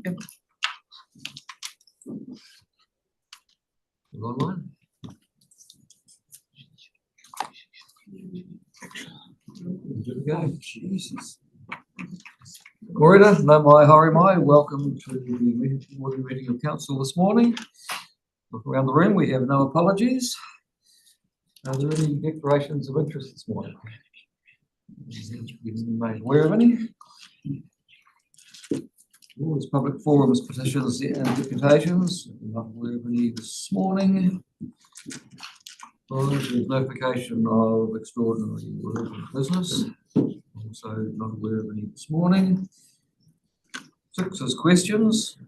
Yep. You online? Good to go. Jesus. Corridor, no mai, hori mai. Welcome to the morning meeting of council this morning. Look around the room, we have no apologies. Are there any declarations of interest this morning? You've made aware of any? All these public forums, petitions and deputations. Not aware of any this morning. There's notification of extraordinary urgent business. Also not aware of any this morning. 6 is questions.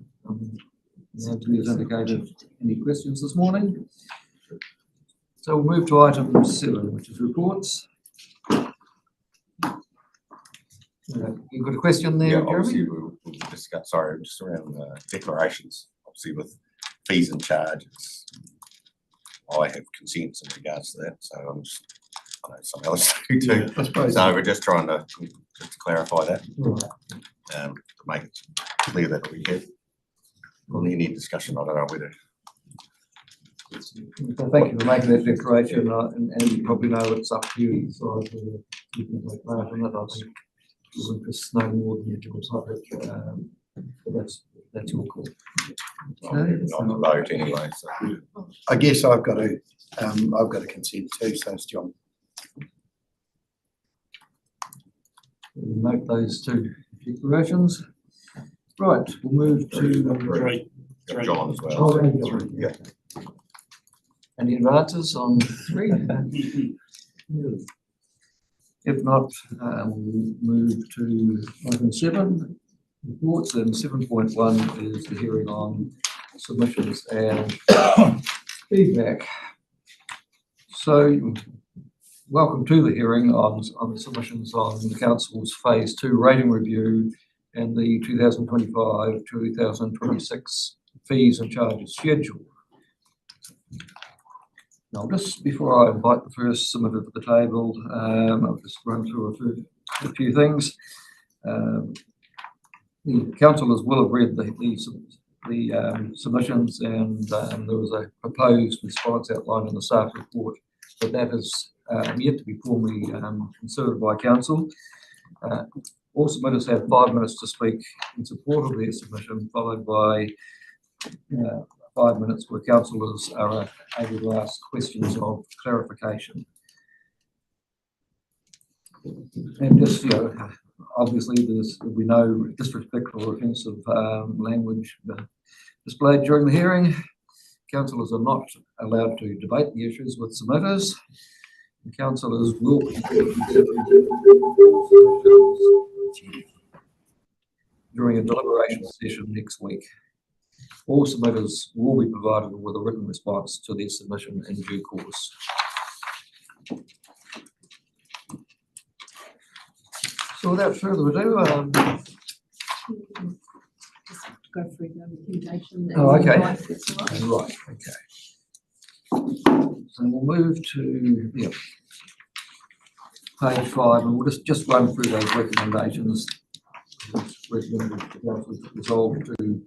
Nobody has indicated any questions this morning. So we'll move to item 7, which is reports. You've got a question there, Yeah, Jeremy? obviously we'll discuss, sorry, just around declarations, obviously with fees and charges. I have consents in regards to that, so I'm just, I know some others do too. I suppose. So we're just trying to clarify that, Right. to make it clear that we have. On any discussion, I don't know whether. So thank you for making that declaration, and you probably know it's up to you. So you can take part in that. I think we'll just know more than you do. But that's your call. I'm a vote anyway, so. I guess I've got a consent too, so it's John. We'll note those 2 declarations. Right, we'll move to John as well. Yeah. any advances on 3. If not, we'll move to item 7, reports, and 7.1 is the hearing on submissions and feedback. So, welcome to the hearing on the submissions on the council's phase 2 rating review and the 2025-2026 fees and charges schedule. Now, just before I invite the first submitter to the table, I'll just run through a few things. The councillors will have read the submissions, and there was a proposed response outlined in the staff report, but that is yet to be formally considered by council. All submitters have 5 minutes to speak in support of their submission, followed by 5 minutes where councillors are able to ask questions of clarification. And just, obviously there'll be no disrespectful or offensive language displayed during the hearing. Councillors are not allowed to debate the issues with submitters. The councillors will during a deliberation session next week. All submitters will be provided with a written response to their submission in due course. So without further ado, Go through the recommendation. Oh, okay. Right, okay. So we'll move to page 5, and we'll just run through those recommendations. Recommended the council resolve to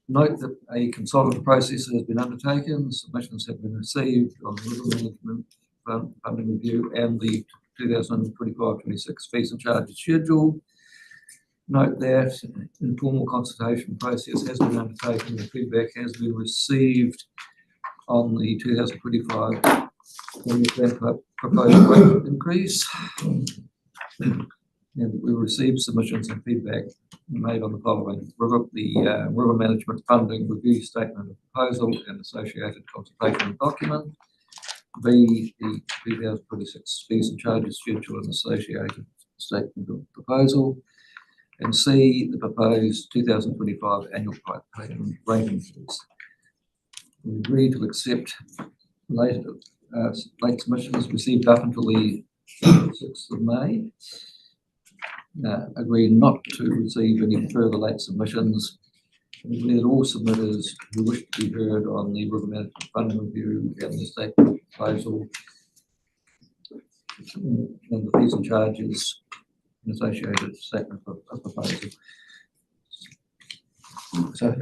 note that a consultative process has been undertaken, submissions have been received on the river management funding review and the 2025-26 fees and charges schedule. Note that informal consultation process has been undertaken and feedback has been received on the 2025 proposed rate increase. And we received submissions and feedback made on the following: river management funding review statement of proposal and associated consultation document. B, the 2026 fees and charges schedule and associated statement of proposal. And C, the proposed 2025 annual rating fees. We agree to accept late submissions received up until the 6th of May. Agree not to receive any further late submissions. We agree that all submitters who wish to be heard on the river management funding review and the statement of proposal and the fees and charges and associated statement of proposal. So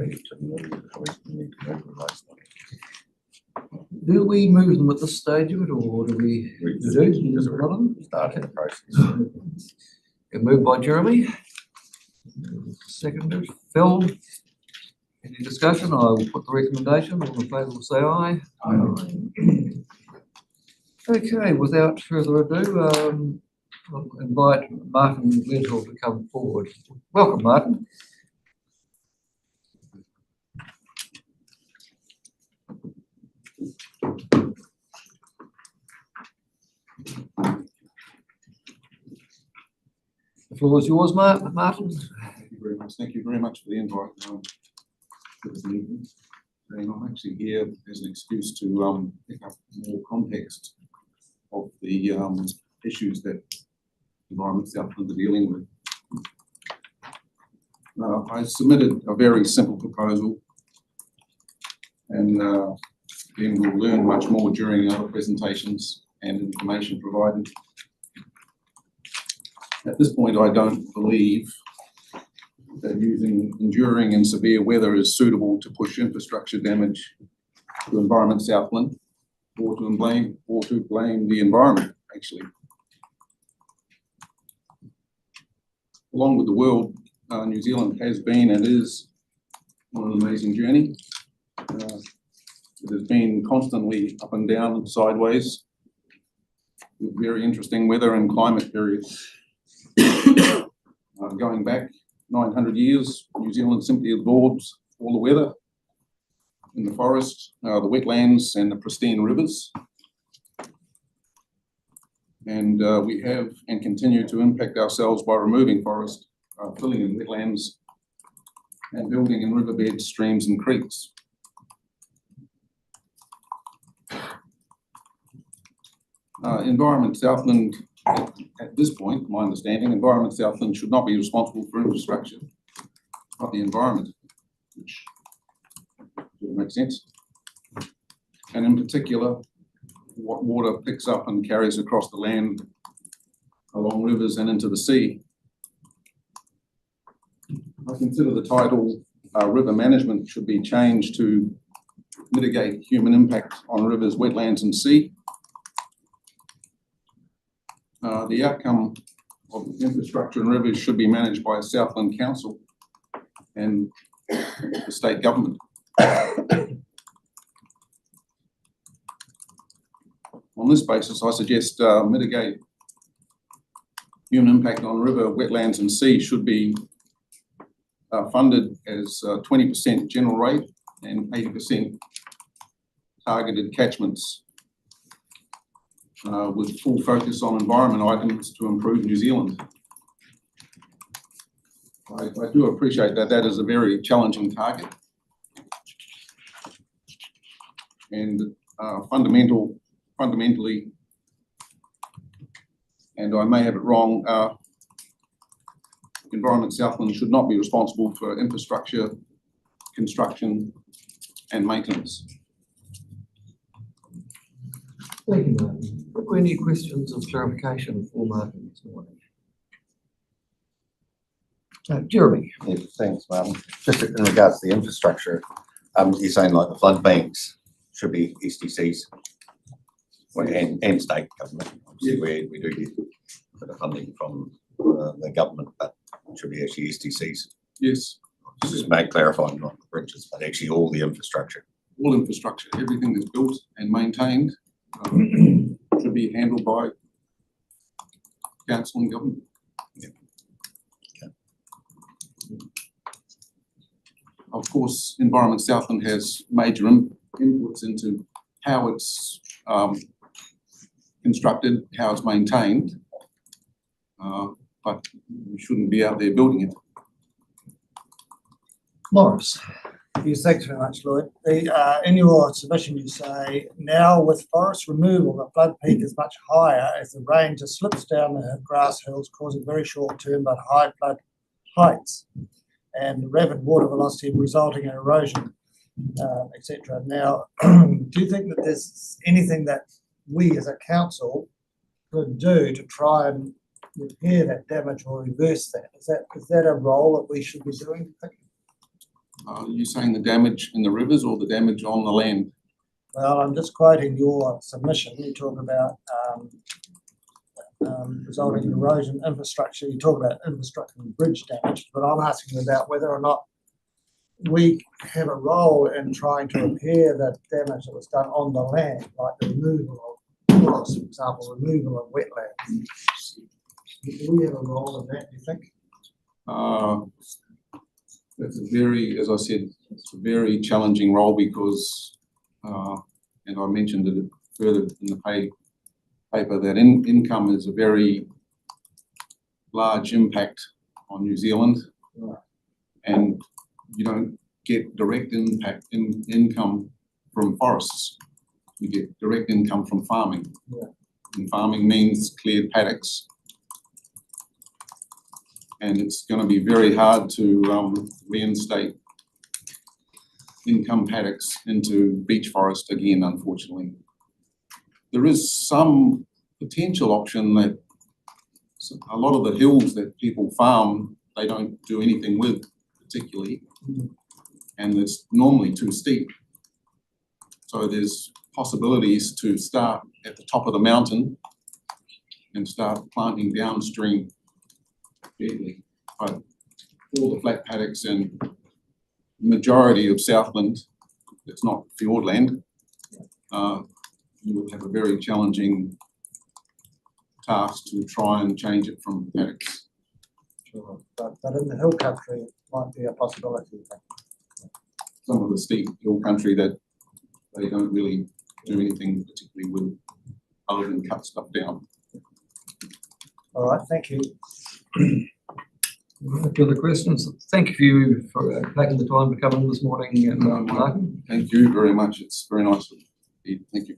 do we move them at this stage of it, or do we? We do? just Got them? starting the process. Okay, moved by Jeremy. Seconded, Phil. Any discussion? I will put the recommendation. All in favour will say aye. Okay, without further ado, I'll invite Martin Gledhill to come forward. Welcome, Martin. The floor is yours, Martin. Thank you very much. Thank you very much for the invite. For this meeting. And I'm actually here as an excuse to pick up more context of the issues that Environment Southland are dealing with. I submitted a very simple proposal, and then we'll learn much more during other presentations and information provided. At this point, I don't believe that using enduring and severe weather is suitable to push infrastructure damage to Environment Southland, or to blame the environment, actually. Along with the world, New Zealand has been and is on an amazing journey. It has been constantly up and down and sideways, with very interesting weather and climate periods. Going back 900 years, New Zealand simply absorbs all the weather in the forest, the wetlands and the pristine rivers. And we have and continue to impact ourselves by removing forest, filling in wetlands and building in riverbeds, streams and creeks. Environment Southland, at this point, my understanding, Environment Southland should not be responsible for infrastructure, not the environment, which makes sense. And in particular, what water picks up and carries across the land, along rivers and into the sea. I consider the title River Management should be changed to Mitigate Human Impact on Rivers, Wetlands and Sea. The outcome of infrastructure and rivers should be managed by Southland Council and the state government. On this basis, I suggest mitigate human impact on river, wetlands and sea should be funded as 20% general rate and 80% targeted catchments, with full focus on environment items to improve New Zealand. I do appreciate that that is a very challenging target, and fundamentally, and I may have it wrong, Environment Southland should not be responsible for infrastructure, construction and maintenance. Thank you, Martin. Are there any questions of clarification for Martin this morning? Jeremy. Yeah, thanks, Martin. Just in regards to the infrastructure, you're saying like the flood banks should be STCs and state government. Obviously, we do get a bit of funding from the government, but it should be actually STCs. Yes. Just make clarifying, not the bridges, but actually all the infrastructure. All infrastructure, everything that's built and maintained should be handled by council and government. Yeah. Okay. Of course, Environment Southland has major inputs into how it's constructed, how it's maintained, but we shouldn't be out there building it. Morris. Yes, thanks very much, Lloyd. In your submission, you say, now with forest removal, the flood peak is much higher as the rain just slips down the grass hills, causing very short-term but high flood heights and rapid water velocity resulting in erosion, etc. Now, do you think that there's anything that we as a council could do to try and repair that damage or reverse that? Is that a role that we should be doing? Are you saying the damage in the rivers or the damage on the land? Well, I'm just quoting your submission. You talk about resulting in erosion infrastructure. You talk about infrastructure and bridge damage, but I'm asking about whether or not we have a role in trying to repair the damage that was done on the land, like the removal of forests, for example, removal of wetlands. Do we have a role in that, do you think? That's a very, as I said, it's a very challenging role because, and I mentioned it further in the paper, that income is a very large impact on New Zealand. Right. And you don't get direct income from forests. You get direct income from farming. Yeah. And farming means cleared paddocks. And it's going to be very hard to reinstate income paddocks into beech forest again, unfortunately. There is some potential option that a lot of the hills that people farm, they don't do anything with particularly, and it's normally too steep. So there's possibilities to start at the top of the mountain and start planting downstream gently. But all the flat paddocks and majority of Southland, it's not fjordland, you would have a very challenging task to try and change it from paddocks. Sure. But in the hill country, it might be a possibility. Some of the steep hill country that they don't really do anything particularly with other than cut stuff down. All right, thank you. Further questions? Thank you for taking the time to come in this morning, Martin. Thank you very much. It's very nice of you. Thank you.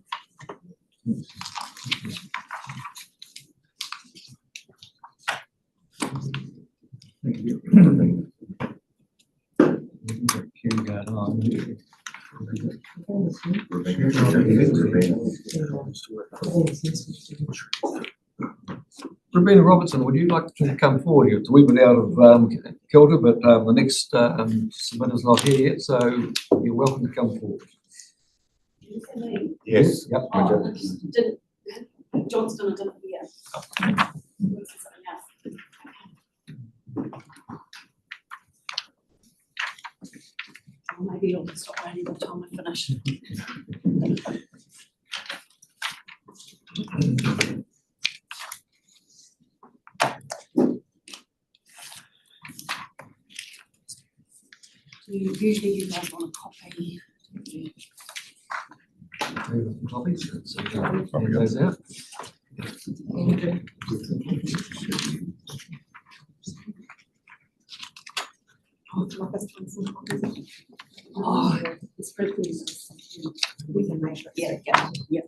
Thank you. Keep going on. Robina Robertson, would you like to come forward here? It's a wee bit out of kilter, but the next submitter's not here yet, so you're welcome to come forward. Yes. Yep. Oh, John's done it, yeah. Maybe it'll stop raining by the time I finish. Usually you guys want a copy. Copies, so probably goes out. Oh, it's pretty good. We can make sure. Yeah, yeah, yeah.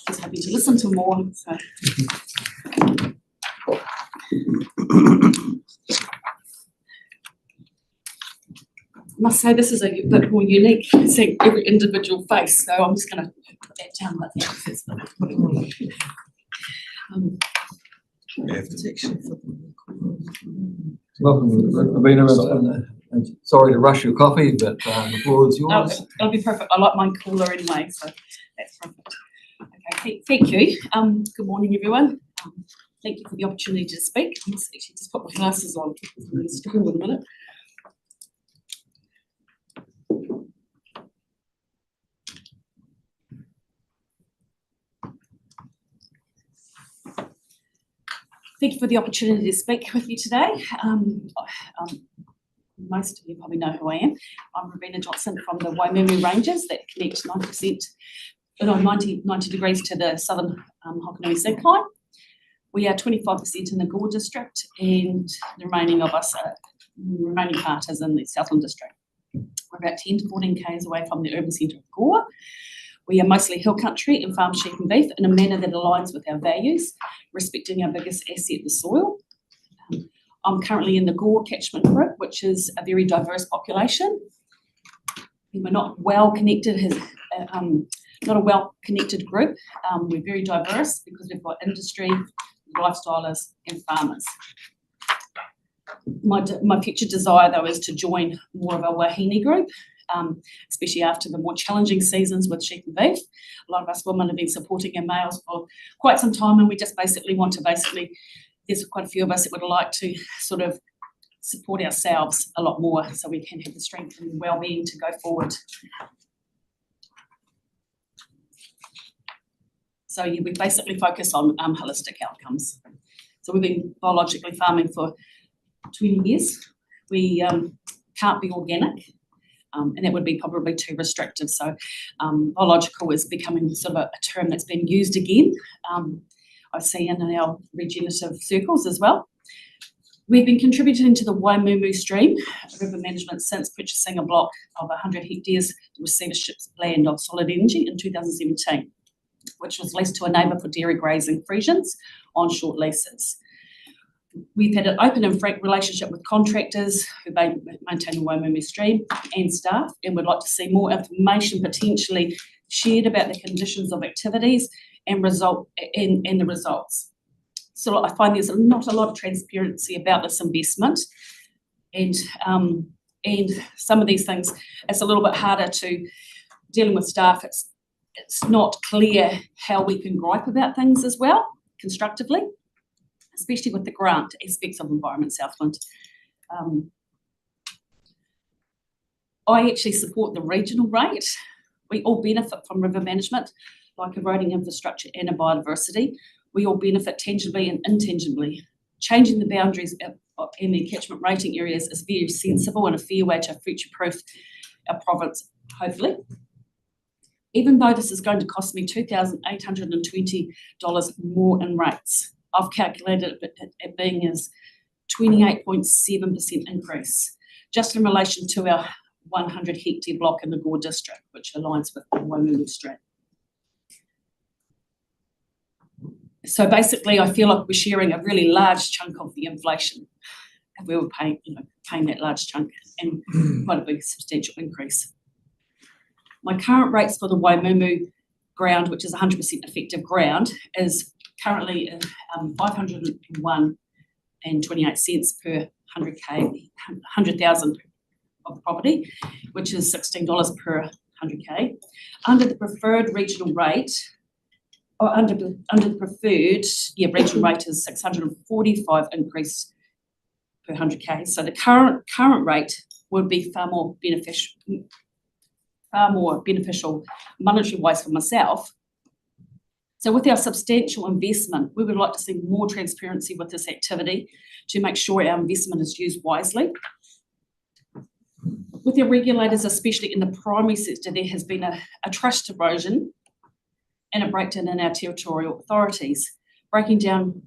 Just happy to listen to more, so. I must say this is a bit more unique, seeing every individual face, so I'm just going to put that down like that. Welcome, Robina, and sorry to rush your coffee, but the floor is yours. It'll be perfect. I like mine cooler anyway, so that's perfect. Okay, thank you. Good morning, everyone. Thank you for the opportunity to speak. I must actually just put my glasses on. I'm going to struggle in a minute. Thank you for the opportunity to speak with you today. Most of you probably know who I am. I'm Robina Johnson from the Waimeme Ranges that connect 90 degrees to the southern Hokonui syncline. We are 25% in the Gore district, and the remaining part is in the Southland district. We're about 10 to 14 k's away from the urban centre of Gore. We are mostly hill country and farm sheep and beef in a manner that aligns with our values, respecting our biggest asset, the soil. I'm currently in the Gore catchment group, which is a very diverse population. We're not well connected, not a well connected group. We're very diverse because we've got industry, lifestylers and farmers. My future desire though is to join more of a wahine group, especially after the more challenging seasons with sheep and beef. A lot of us women have been supporting our males for quite some time, and we just basically want to there's quite a few of us that would like to sort of support ourselves a lot more so we can have the strength and well-being to go forward. So yeah, we basically focus on holistic outcomes. So we've been biologically farming for 20 years. We can't be organic, and that would be probably too restrictive. So biological is becoming sort of a term that's been used again. I see in our regenerative circles as well. We've been contributing to the Waimumu stream river management since purchasing a block of 100 hectares to receivership's land of Solid Energy in 2017, which was leased to a neighbour for dairy grazing Frisians on short leases. We've had an open and frank relationship with contractors who maintain the Waimumu stream and staff, and would like to see more information potentially shared about the conditions of activities and the results. So I find there's not a lot of transparency about this investment, and some of these things, it's a little bit harder to dealing with staff. It's not clear how we can gripe about things as well, constructively, especially with the grant aspects of Environment Southland. I actually support the regional rate. We all benefit from river management, like eroding infrastructure and biodiversity. We all benefit tangibly and intangibly. Changing the boundaries in the catchment rating areas is very sensible and a fair way to future-proof our province, hopefully. Even though this is going to cost me $2,820 more in rates, I've calculated it being as 28.7% increase, just in relation to our 100 hectare block in the Gore district, which aligns with the Waimumu stream. So basically, I feel like we're sharing a really large chunk of the inflation, and we were paying that large chunk, and quite a big substantial increase. My current rates for the Waimumu ground, which is 100% effective ground, is currently $501.28 per 100,000 of the property, which is $16 per 100K. Under the preferred regional rate, or under the preferred regional rate is 645 increase per 100K. So the current rate would be far more beneficial monetary-wise for myself. So with our substantial investment, we would like to see more transparency with this activity to make sure our investment is used wisely. With our regulators, especially in the primary sector, there has been a trust erosion and a breakdown in our territorial authorities, breaking down,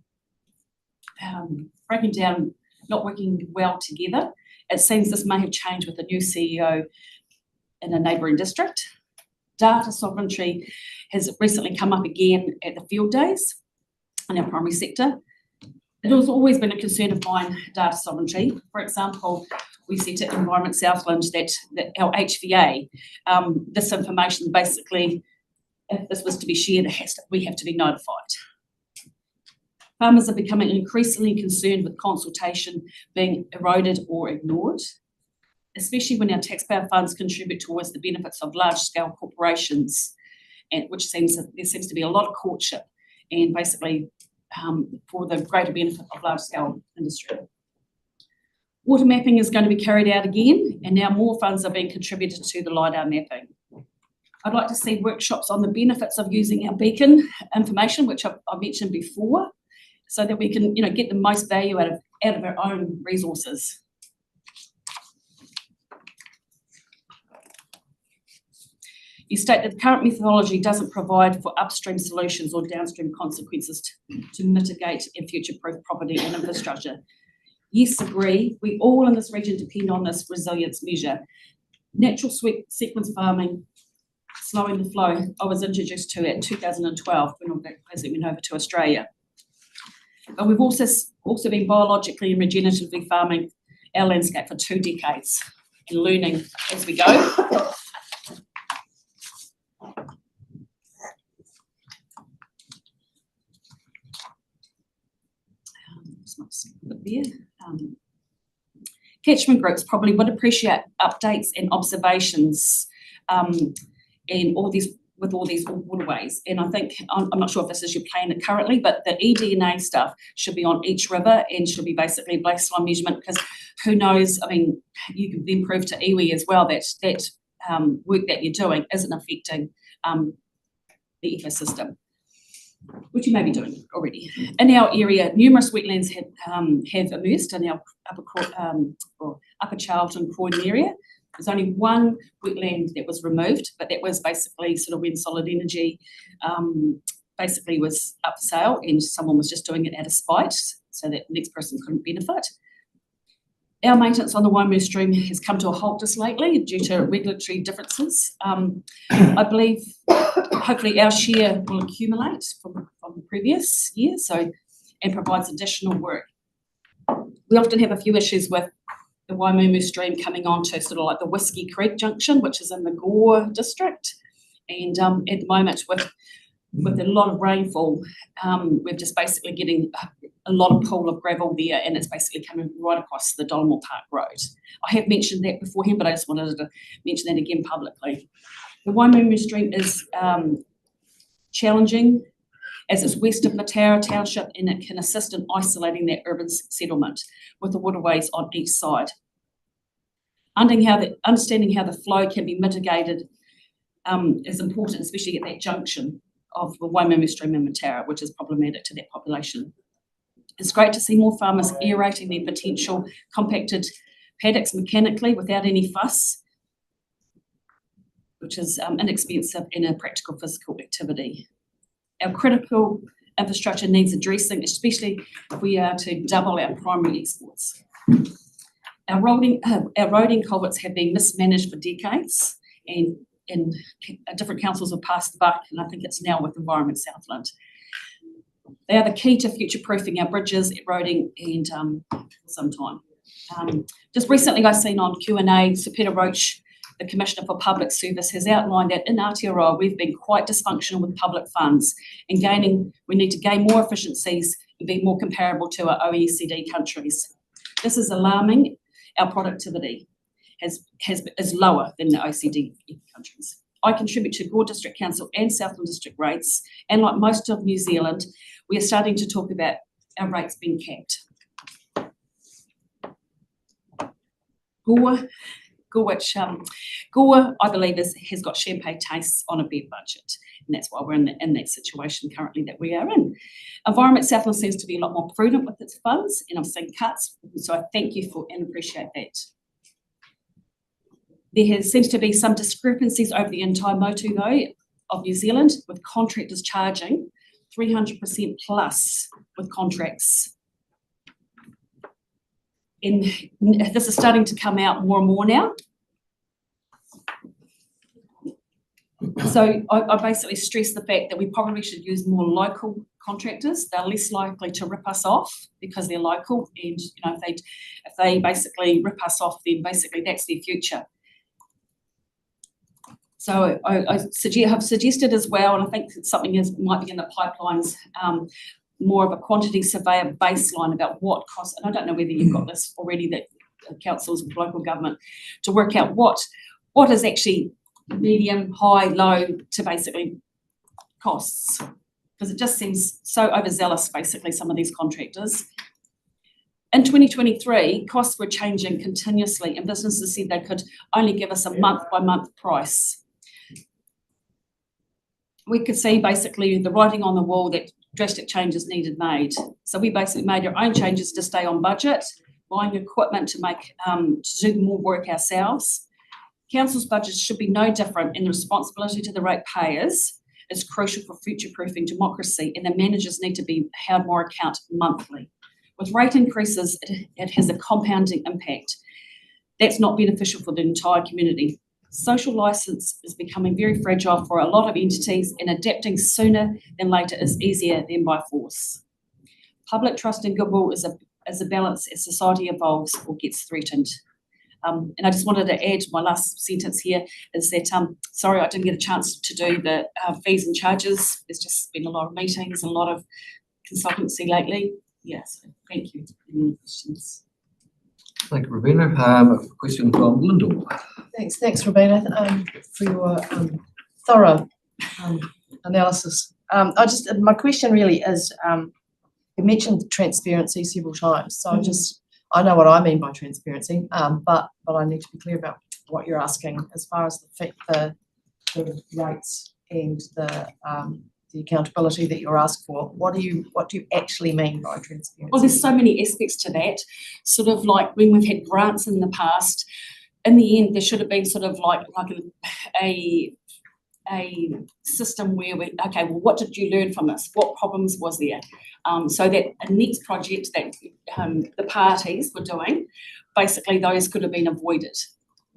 not working well together. It seems this may have changed with the new CEO in a neighbouring district. Data sovereignty has recently come up again at the field days in our primary sector. It has always been a concern of mine, data sovereignty. For example, we said to Environment Southland that our HVA, this information basically, if this was to be shared, we have to be notified. Farmers are becoming increasingly concerned with consultation being eroded or ignored, especially when our taxpayer funds contribute towards the benefits of large-scale corporations, and there seems to be a lot of courtship, and basically for the greater benefit of large-scale industry. Water mapping is going to be carried out again, and now more funds are being contributed to the LiDAR mapping. I'd like to see workshops on the benefits of using our beacon information, which I've mentioned before, so that we can get the most value out of our own resources. You state that the current methodology doesn't provide for upstream solutions or downstream consequences to mitigate and future-proof property and infrastructure. Yes, agree. We all in this region depend on this resilience measure. Natural sequence farming, slowing the flow, I was introduced to it in 2012 when I went over to Australia. But we've also been biologically and regeneratively farming our landscape for 2 decades and learning as we go. just might just put it there. Catchment groups probably would appreciate updates and observations and all these waterways. And I think, I'm not sure if this is your plan currently, but the eDNA stuff should be on each river and should be basically baseline measurement, because who knows, I mean, you can then prove to iwi as well that work that you're doing isn't affecting the ecosystem, which you may be doing already. In our area, numerous wetlands have emerged in our upper Charlton Croydon area. There's only one wetland that was removed, but that was basically sort of when Solid Energy basically was up for sale and someone was just doing it out of spite so that the next person couldn't benefit. Our maintenance on the Waimu stream has come to a halt just lately due to regulatory differences. I believe hopefully our share will accumulate from the previous year and provides additional work. We often have a few issues with the Waimumu stream coming on to sort of like the Whiskey Creek junction, which is in the Gore district. And at the moment with a lot of rainfall, we're just basically getting a lot of pool of gravel there, and it's basically coming right across the Dollamore Park Road. I have mentioned that beforehand, but I just wanted to mention that again publicly. The Waimumu stream is challenging as it's west of Mataura Township, and it can assist in isolating that urban settlement with the waterways on each side. Understanding how the flow can be mitigated is important, especially at that junction of the Waimumu stream and Mataura, which is problematic to that population. It's great to see more farmers aerating their potential compacted paddocks mechanically without any fuss, which is inexpensive and a practical physical activity. Our critical infrastructure needs addressing, especially if we are to double our primary exports. Our roading culverts have been mismanaged for decades, and different councils have passed the buck, and I think it's now with Environment Southland. They are the key to future-proofing our bridges, roading, and for some time. Just recently, I've seen on Q&A, Sir Peter Roach, the Commissioner for Public Service, has outlined that in Aotearoa we've been quite dysfunctional with public funds, and we need to gain more efficiencies and be more comparable to our OECD countries. This is alarming. Our productivity is lower than the OECD countries. I contribute to Gore District Council and Southland District rates, and like most of New Zealand, we are starting to talk about our rates being capped. Gore, I believe, has got champagne tastes on a big budget, and that's why we're in that situation currently that we are in. Environment Southland seems to be a lot more prudent with its funds, and I've seen cuts, so I thank you for and appreciate that. There seems to be some discrepancies over the entire motu, though, of New Zealand, with contractors charging 300% plus with contracts. And this is starting to come out more and more now. So I basically stress the fact that we probably should use more local contractors. They're less likely to rip us off because they're local, and if they basically rip us off, then basically that's their future. So I have suggested as well, and I think something might be in the pipelines, more of a quantity surveyor baseline about what costs, and I don't know whether you've got this already, that councils and local government, to work out what is actually medium, high, low to basically costs, because it just seems so overzealous, basically, some of these contractors. In 2023, costs were changing continuously, and businesses said they could only give us a month-by-month price. We could see basically the writing on the wall that drastic changes needed made. So we basically made our own changes to stay on budget, buying equipment to do more work ourselves. Council's budgets should be no different, and the responsibility to the ratepayers is crucial for future-proofing democracy, and the managers need to be held more account monthly. With rate increases, it has a compounding impact. That's not beneficial for the entire community. Social licence is becoming very fragile for a lot of entities, and adapting sooner than later is easier than by force. Public trust and goodwill is a balance as society evolves or gets threatened. And I just wanted to add, my last sentence here is that, sorry I didn't get a chance to do the fees and charges. There's just been a lot of meetings and a lot of consultancy lately. Yes, thank Thank you. Any questions? Thank you, Ravina. A question from Lyndall. Thanks, Robina, for your thorough analysis. My question really is, you mentioned transparency several times, so I know what I mean by transparency, but I need to be clear about what you're asking as far as the rates and the accountability that you're asked for. What do you actually mean by transparency? Well, there's so many aspects to that. Sort of like when we've had grants in the past, in the end, there should have been sort of like a system where okay, well, what did you learn from this? What problems was there? So that a next project that the parties were doing, basically those could have been avoided.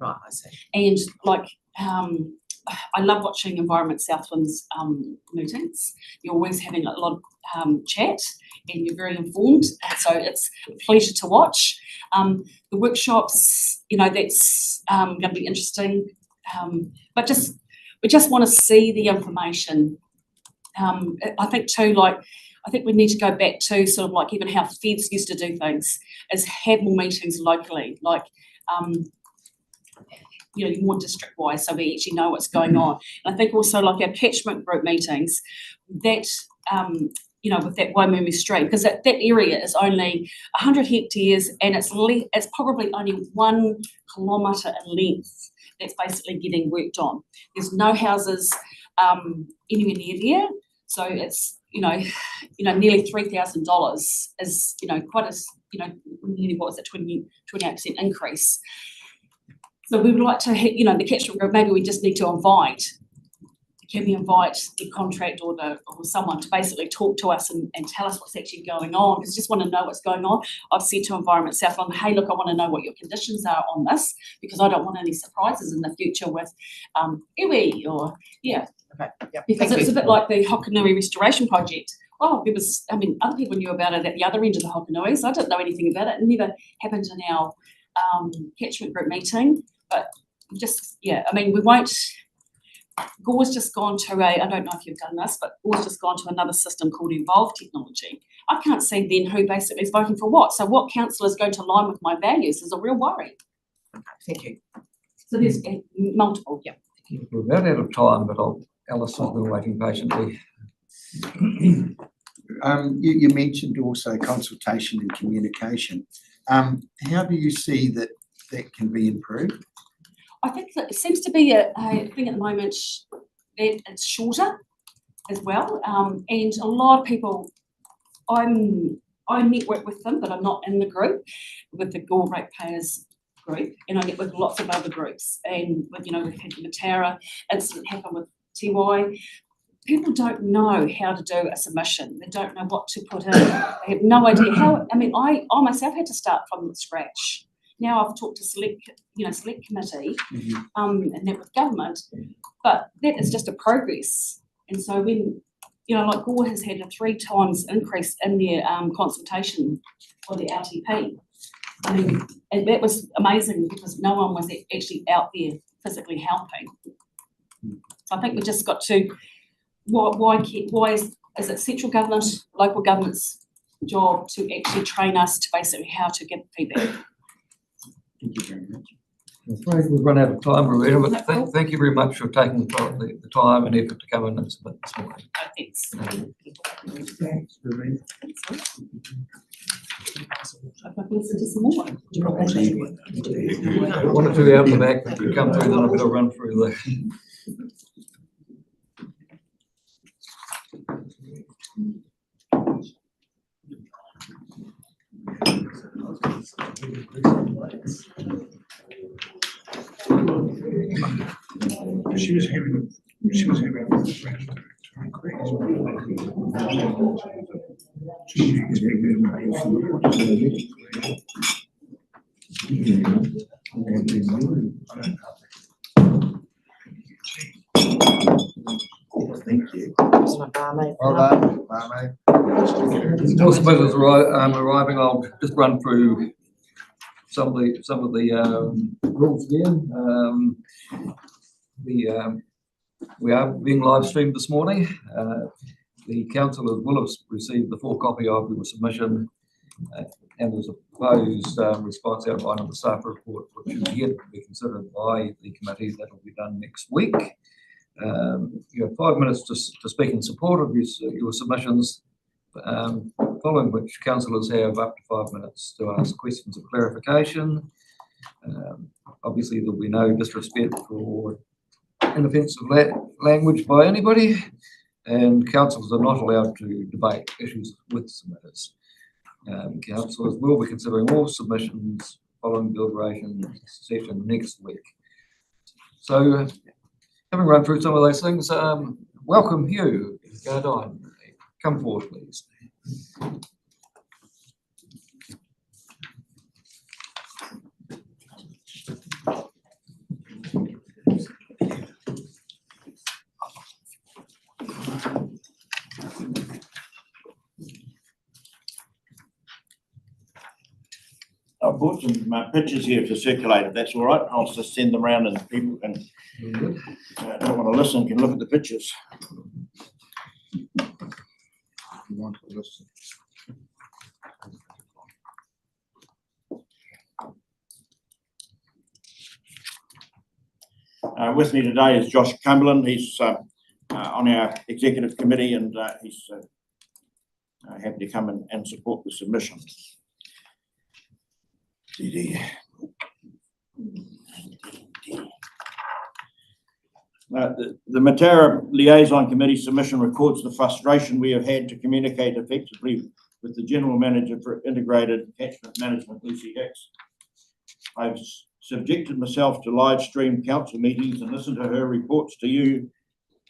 Right, I see. And like, I love watching Environment Southland's meetings. You're always having a lot of chat and you're very informed. So it's a pleasure to watch. The workshops, that's going to be interesting. But we just want to see the information. I think too, I think we need to go back to sort of like even how feds used to do things, is have more meetings locally, more district-wise, so we actually know what's going on. And I think also like our catchment group meetings, that, with that Waimumu Street, because that area is only 100 hectares and it's probably only 1 kilometre in length that's basically getting worked on. There's no houses anywhere near there, so it's, nearly $3,000 is, quite a, nearly, what was it, 28% increase. So we would like to, the catchment group, maybe we just need to invite the contract or someone to basically talk to us and tell us what's actually going on, because I just want to know what's going on. I've said to Environment Southland, hey, look, I want to know what your conditions are on this, because I don't want any surprises in the future with iwi or, Okay, yeah. because it's a bit like the Hokanui Restoration Project. Oh, other people knew about it at the other end of the Hokanui, so I didn't know anything about it. It never happened in our catchment group meeting, but we won't. Gore's just gone to I don't know if you've done this, but Gore's just gone to another system called Evolve Technology. I can't see then who basically is voting for what. So what council is going to align with my values is a real worry. Okay, thank you. So there's multiple. Yeah. We're about out of time, but Alice has been waiting patiently. You mentioned also consultation and communication. How do you see that can be improved? I think that it seems to be a thing at the moment that it's shorter as well. And a lot of people, I network with them, but I'm not in the group, with the Gore Ratepayers group, and I network with lots of other groups. And we've had the Matara incident happen with TY. People don't know how to do a submission. They don't know what to put in. They have no idea how. I myself had to start from scratch. Now I've talked to select committee, and that with government, but that is just a progress. And so when, like Gore has had a 3 times increase in their consultation for the LTP. And that was amazing because no one was actually out there physically helping. So I think we just got to, why is it central government, local government's job to actually train us to basically how to get feedback? Thank you very much. I'm afraid we've run out of time, Rowena, but thank you very much for taking the time and effort to come in and submit this morning. Thanks. Thanks, Rowena. I'd like to listen to some more. One or two out the back that you come through, then I better run through the. She was having Thank you. That's my barmaid. Well done, barmaid. More supposers arriving. I'll just run through some of the rules again. We are being live streamed this morning. The councillors will have received the full copy of your submission, And there's a proposed response outlined in the staff report, which is yet to be considered by the committee. That will be done next week. You have 5 minutes to speak in support of your submissions, following which councillors have up to 5 minutes to ask questions of clarification. Obviously, there'll be no disrespect or inoffensive language by anybody, and councillors are not allowed to debate issues with submitters. Councillors will be considering all submissions following deliberation session next week. So, having run through some of those things, welcome Hugh Gardine. Come forward, please. I brought some pictures here to circulate, if that's all right. I'll just send them around and people can, don't want to listen, can look at the pictures. You want to listen. With me today is Josh Cumberland. He's on our executive committee, and he's happy to come and support the submission. The Matara Liaison Committee submission records the frustration we have had to communicate effectively with the General Manager for Integrated Catchment Management, Lucy Hicks. I've subjected myself to live stream council meetings and listened to her reports to you,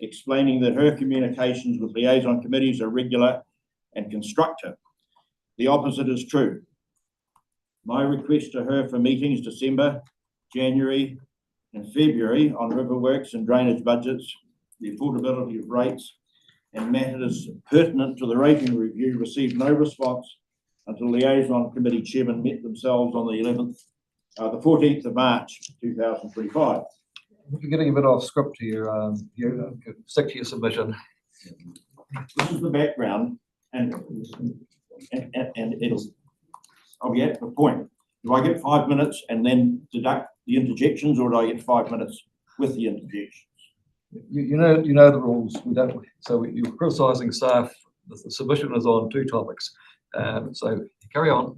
explaining that her communications with liaison committees are regular and constructive. The opposite is true. My request to her for meetings December, January and February on river works and drainage budgets, the affordability of rates and matters pertinent to the rating review received no response until liaison committee chairmen met themselves on the 14th of March 2025. You're getting a bit off script here. You stick to your submission. This is the background, and it's, I'll get to the point. Do I get 5 minutes and then deduct the interjections, or do I get 5 minutes with the interjections? You know the rules. We don't. So you're criticising staff. The submission is on 2 topics. So carry on.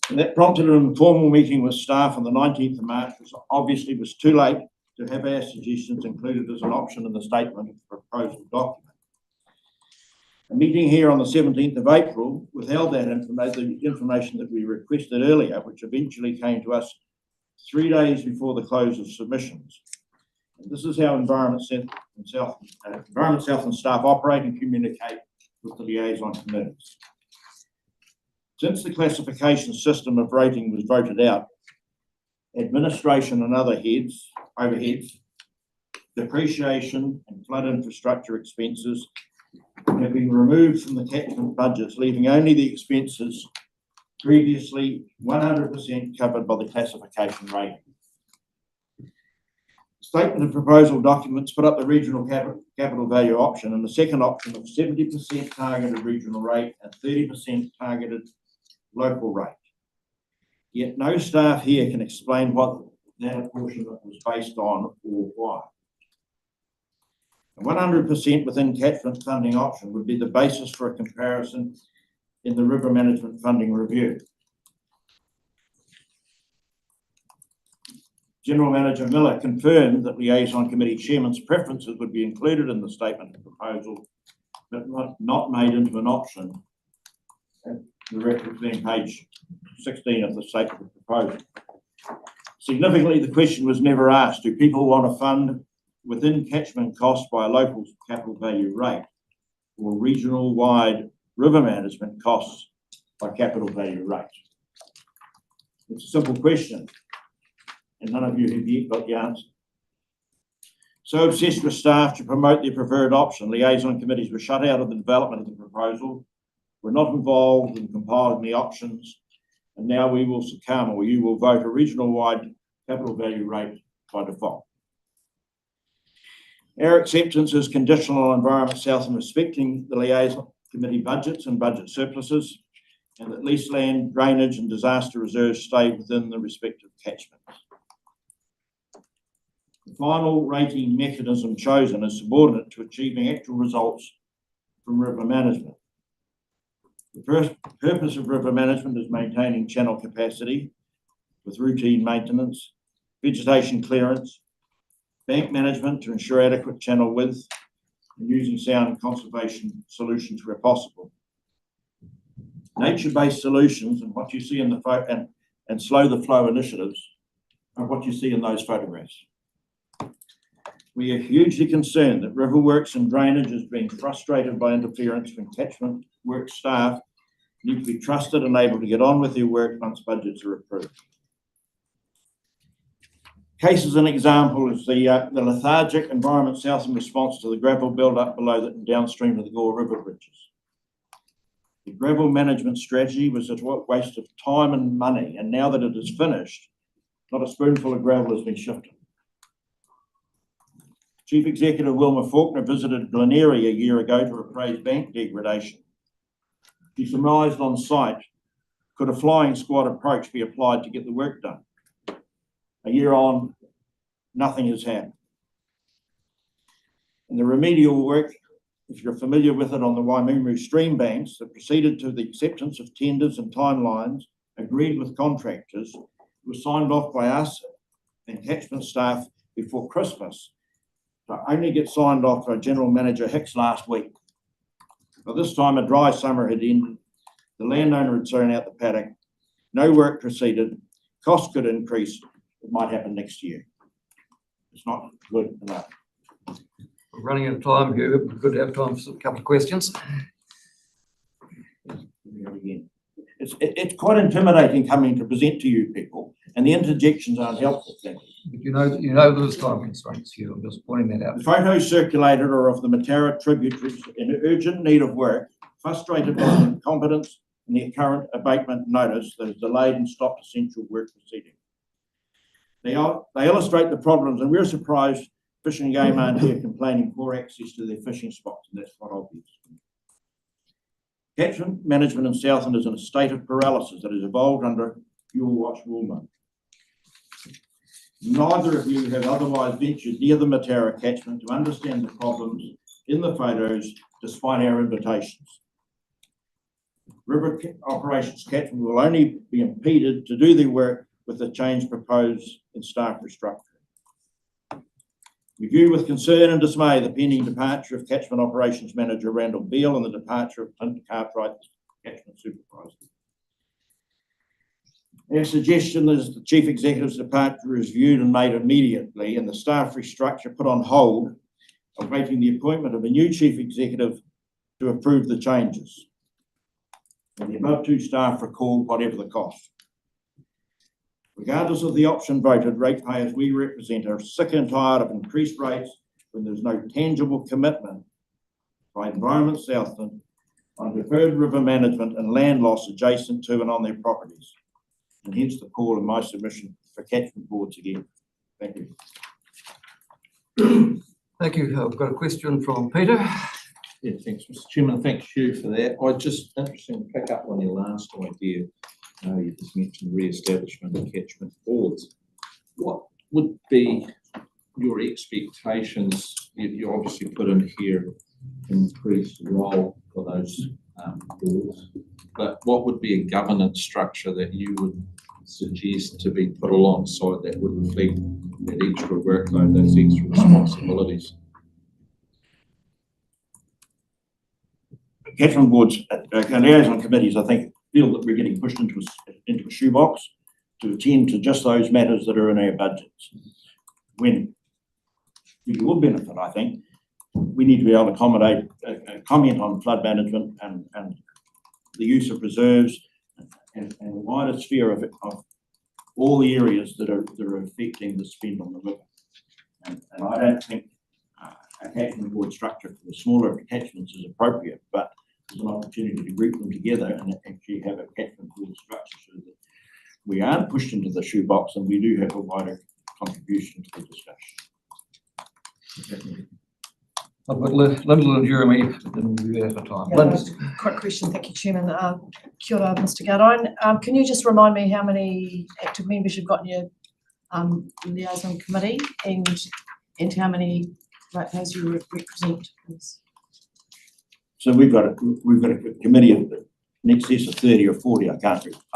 And that prompted an informal meeting with staff on the 19th of March, which obviously was too late to have our suggestions included as an option in the statement of the proposal document. A meeting here on the 17th of April withheld that information, the information that we requested earlier, which eventually came to us 3 days before the close of submissions. And this is how Environment South and staff operate and communicate with the liaison committees. Since the classification system of rating was voted out, administration and other overheads, depreciation and flood infrastructure expenses have been removed from the catchment budgets, leaving only the expenses previously 100% covered by the classification rating. Statement of proposal documents put up the regional capital value option and the second option of 70% targeted regional rate and 30% targeted local rate. Yet no staff here can explain what that apportionment was based on or why. 100% within catchment funding option would be the basis for a comparison in the river management funding review. General Manager Miller confirmed that liaison committee chairman's preferences would be included in the statement of proposal, but not made into an option. The reference being page 16 of the statement of proposal. Significantly, the question was never asked, do people want to fund within catchment costs by a local capital value rate or regional wide river management costs by capital value rate? It's a simple question, and none of you have yet got the answer. So obsessed with staff to promote their preferred option, liaison committees were shut out of the development of the proposal, were not involved in compiling the options, and now we will succumb, or you will vote a regional wide capital value rate by default. Our acceptance is conditional on Environment South and respecting the liaison committee budgets and budget surpluses. and that leased land, drainage and disaster reserves stay within the respective catchments. The final rating mechanism chosen is subordinate to achieving actual results from river management. The purpose of river management is maintaining channel capacity with routine maintenance, vegetation clearance, bank management to ensure adequate channel width, and using sound conservation solutions where possible. Nature-based solutions and what you see in the and slow the flow initiatives are what you see in those photographs. We are hugely concerned that river works and drainage is being frustrated by interference when catchment work staff need to be trusted and able to get on with their work once budgets are approved. Case as an example is the lethargic Environment Southland response to the gravel build-up below and downstream of the Gore River bridges. The gravel management strategy was a waste of time and money, and now that it is finished, not a spoonful of gravel has been shifted. Chief Executive Wilma Faulkner visited Glen Eyrie a year ago to appraise bank degradation. She surmised on site, could a flying squad approach be applied to get the work done? A year on, nothing has happened. And the remedial work, if you're familiar with it, on the Waimumu stream banks that proceeded to the acceptance of tenders and timelines agreed with contractors, was signed off by us and catchment staff before Christmas, to only get signed off by General Manager Hicks last week. By this time, a dry summer had ended. The landowner had thrown out the paddock. No work proceeded. Costs could increase. It might happen next year. It's not good enough. We're running out of time here. We're good to have time for a couple of questions. It's quite intimidating coming to present to you people, and the interjections aren't helpful. Thank you. But you know there's time constraints here. I'm just pointing that out. The photos circulated are of the Matara tributaries in urgent need of work, frustrated by the incompetence and the current abatement notice that has delayed and stopped essential work proceeding. They illustrate the problems, and we're surprised Fish and Game aren't here complaining poor access to their fishing spots, and that's quite obvious. Catchment management in Southland is in a state of paralysis that has evolved under your watch, Wilma. Neither of you have otherwise ventured near the Matara catchment to understand the problems in the photos, despite our invitations. River Operations Catchment will only be impeded to do their work with the change proposed in staff restructuring. We view with concern and dismay the pending departure of Catchment Operations Manager Randall Beale and the departure of Clint Cartwright, Catchment Supervisor. Our suggestion is the Chief Executive's departure is viewed and made immediately, and the staff restructure put on hold, awaiting the appointment of a new Chief Executive to approve the changes. And the above two staff recalled whatever the cost. Regardless of the option voted, ratepayers we represent are sick and tired of increased rates when there's no tangible commitment by Environment Southland on deferred river management and land loss adjacent to and on their properties. And hence the call in my submission for catchment boards again. Thank you. Thank you. I've got a question from Peter. Yeah, thanks, Mr. Chairman. Thank you for that. I just interesting to pick up on your last idea. You just mentioned re-establishment of catchment boards. What would be your expectations? You obviously put in here increased role for those boards, but what would be a governance structure that you would suggest to be put alongside that would reflect that extra workload, those extra responsibilities? Catchment boards and liaison committees, I think, feel that we're getting pushed into a shoebox to attend to just those matters that are in our budgets. When to your benefit, I think, we need to be able to accommodate a comment on flood management and the use of reserves and a wider sphere of all the areas that are affecting the spend on the river. And I don't think a catchment board structure for the smaller catchments is appropriate, but there's an opportunity to group them together and actually have a catchment board structure so that we aren't pushed into the shoebox and we do have a wider contribution to the discussion. I've got Lyndall and Jeremy in review for time. Yeah, Lyndall. Quick question, thank you, Chairman. Kia ora, Mr. Gardine. Can you just remind me how many active members you've got in your liaison committee and how many ratepayers you represent, please? So we've got a committee of in excess of 30 or 40, I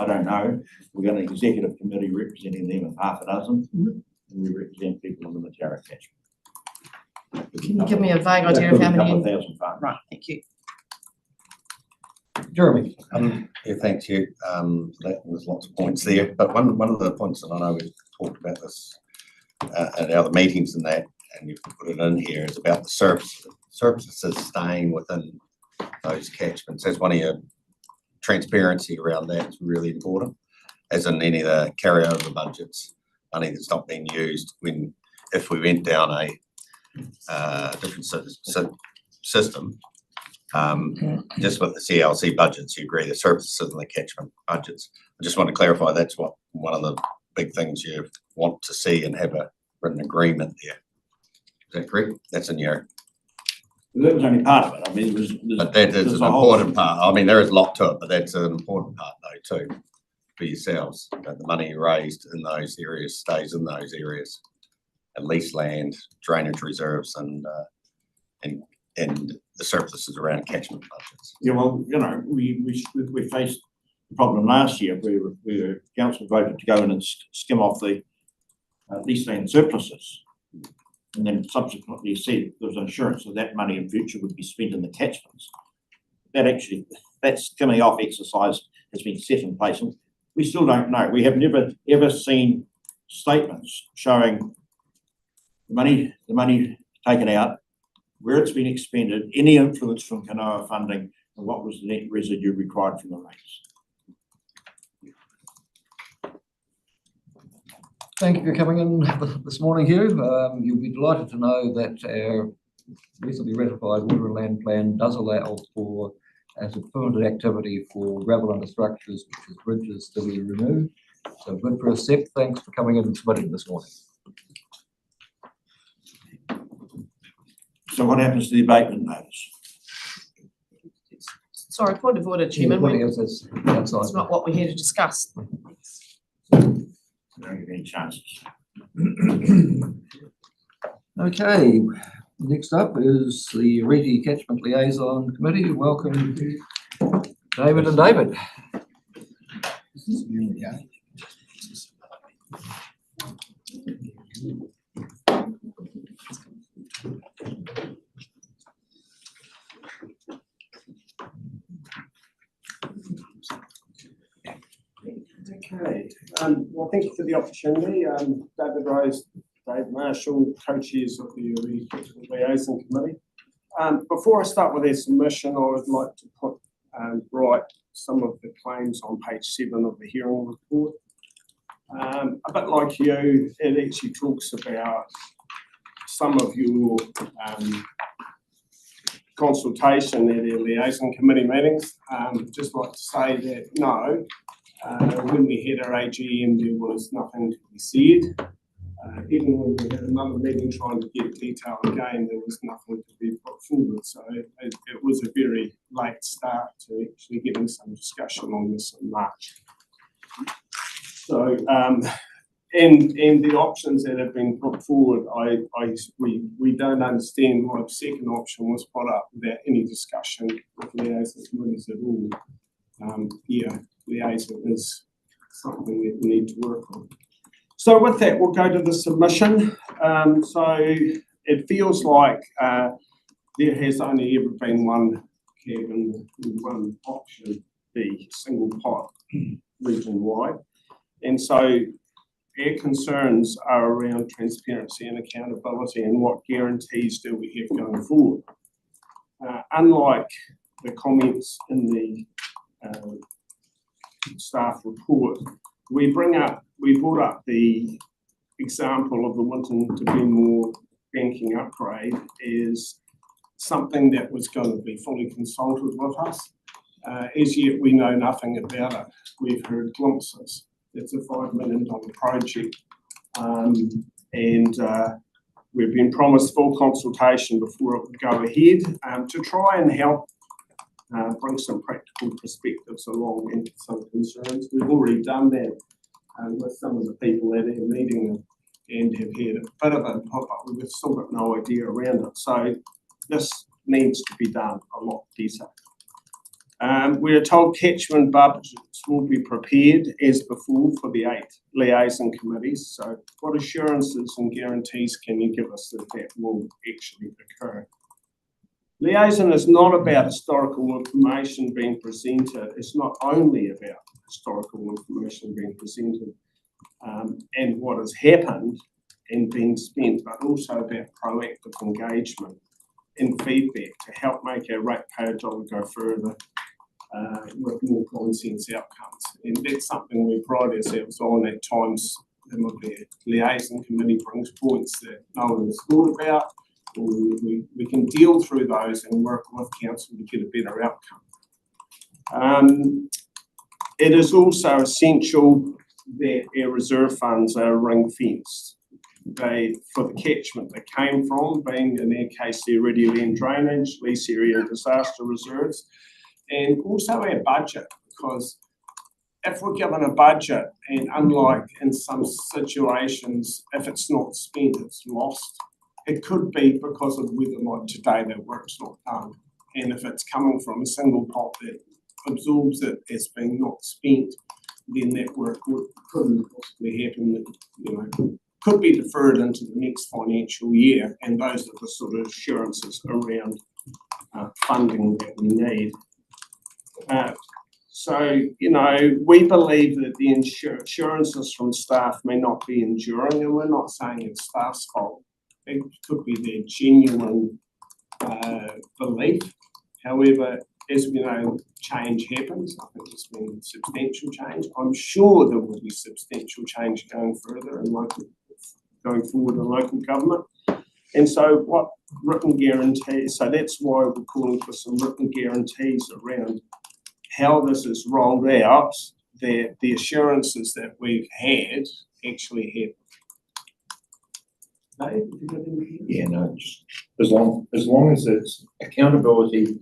don't know. We've got an executive committee representing them of half a dozen. And we represent people in the Matara catchment. Can you give me a vague idea of how many? Couple of thousand farms. Right, thank you. Jeremy. Yeah, thanks, you. There's lots of points there, but one of the points that I know we've talked about this at other meetings and that, and you can put it in here, is about the services staying within those catchments. That's one of your transparency around that is really important, as in any of the carryover budgets, money that's not being used if we went down a different system. Just with the CLC budgets, you agree the services and the catchment budgets. I just want to clarify that's what one of the big things you want to see and have a written agreement there. Is that correct? That's in your. That was only part of it. I mean, But that is an important part. I mean, there is a lot to it, but that's an important part though too for yourselves. That the money raised in those areas stays in those areas. At least land, drainage reserves, and the surpluses around catchment budgets. Yeah, well, you know, we faced the problem last year where council voted to go in and skim off the lease land surpluses. And then subsequently said there was assurance that that money in future would be spent in the catchments. That skimming off exercise has been set in place, and we still don't know. We have never ever seen statements showing the money taken out, where it's been expended, any influence from Kanoa funding, and what was the net residue required from the rates. Thank you for coming in this morning, Hugh. You'll be delighted to know that our recently ratified water and land plan does allow for as a permanent activity for gravel under structures, which is bridges, to be removed. So good for a step. Thanks for coming in and submitting this morning. So what happens to the abatement notice? Sorry, point of order, Chairman. It's outside. It's not what we're here to discuss. I don't give any chances. Okay, next up is the Reti Catchment Liaison Committee. Welcome, David and David. Okay, well, thank you for the opportunity. David Rose, Dave Marshall, co-chairs of the Reti Catchment Liaison Committee. Before I start with our submission, I would like to put right some of the claims on page 7 of the hearing report. A bit like you, it actually talks about some of your consultation at our liaison committee meetings. Just like to say that no, when we had our AGM, there was nothing to be said. Even when we had another meeting trying to get detail again, there was nothing to be put forward. So it was a very late start to actually getting some discussion on this in March. So, and the options that have been put forward, we don't understand why the second option was put up without any discussion with liaison committees at all. Yeah, liaison is something that we need to work on. So with that, we'll go to the submission. So it feels like there has only ever been one cabin, one option, the single pot region wide. And so our concerns are around transparency and accountability and what guarantees do we have going forward. Unlike the comments in the staff report, we brought up the example of the Winton to Benmore banking upgrade as something that was going to be fully consulted with us. As yet, we know nothing about it. We've heard glimpses. It's a $5 million project, and we've been promised full consultation before it would go ahead, to try and help bring some practical perspectives along and some concerns. We've already done that with some of the people at our meeting and have had a bit of a pop up. We've still got no idea around it. So this needs to be done a lot better. We are told catchment budgets will be prepared as before for the 8 liaison committees. So what assurances and guarantees can you give us that that will actually occur? Liaison is not about historical information being presented. It's not only about historical information being presented and what has happened and been spent, but also about proactive engagement and feedback to help make our ratepayer dollar go further with more common sense outcomes. And that's something we pride ourselves on at times. The liaison committee brings points that no one has thought about. We can deal through those and work with council to get a better outcome. It is also essential that our reserve funds are ring fenced. For the catchment they came from, being in our case the Iridia land drainage, lease area and disaster reserves, and also our budget, because if we're given a budget and unlike in some situations, if it's not spent, it's lost. It could be because of whether or not today that work's not done. And if it's coming from a single pot that absorbs it as being not spent, then that work couldn't possibly happen, could be deferred into the next financial year. And those are the sort of assurances around funding that we need. We believe that the assurances from staff may not be enduring, and we're not saying it's staff's fault. It could be their genuine belief. However, as we know, change happens. I think there's been substantial change. I'm sure there will be substantial change going forward in local government. And so what written guarantees, so that's why we're calling for some written guarantees around how this is rolled out, the assurances that we've had actually happen. Yeah, no, just as long as it's accountability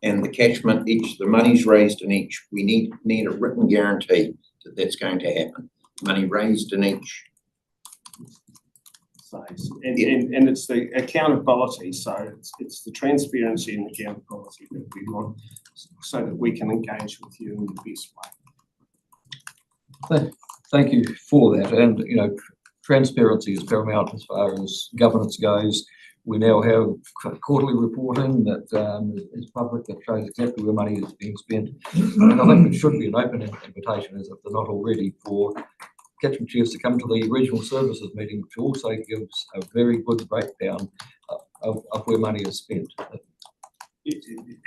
and the catchment, the money's raised in each, we need a written guarantee that that's going to happen. Money raised in each. And it's the accountability, so it's the transparency and accountability that we want, so that we can engage with you in the best way. Thank you for that. And transparency is paramount as far as governance goes. We now have quarterly reporting that is public, that shows exactly where money is being spent. And I think it should be an open invitation, as if they're not already, for catchment chairs to come to the regional services meeting, which also gives a very good breakdown of where money is spent.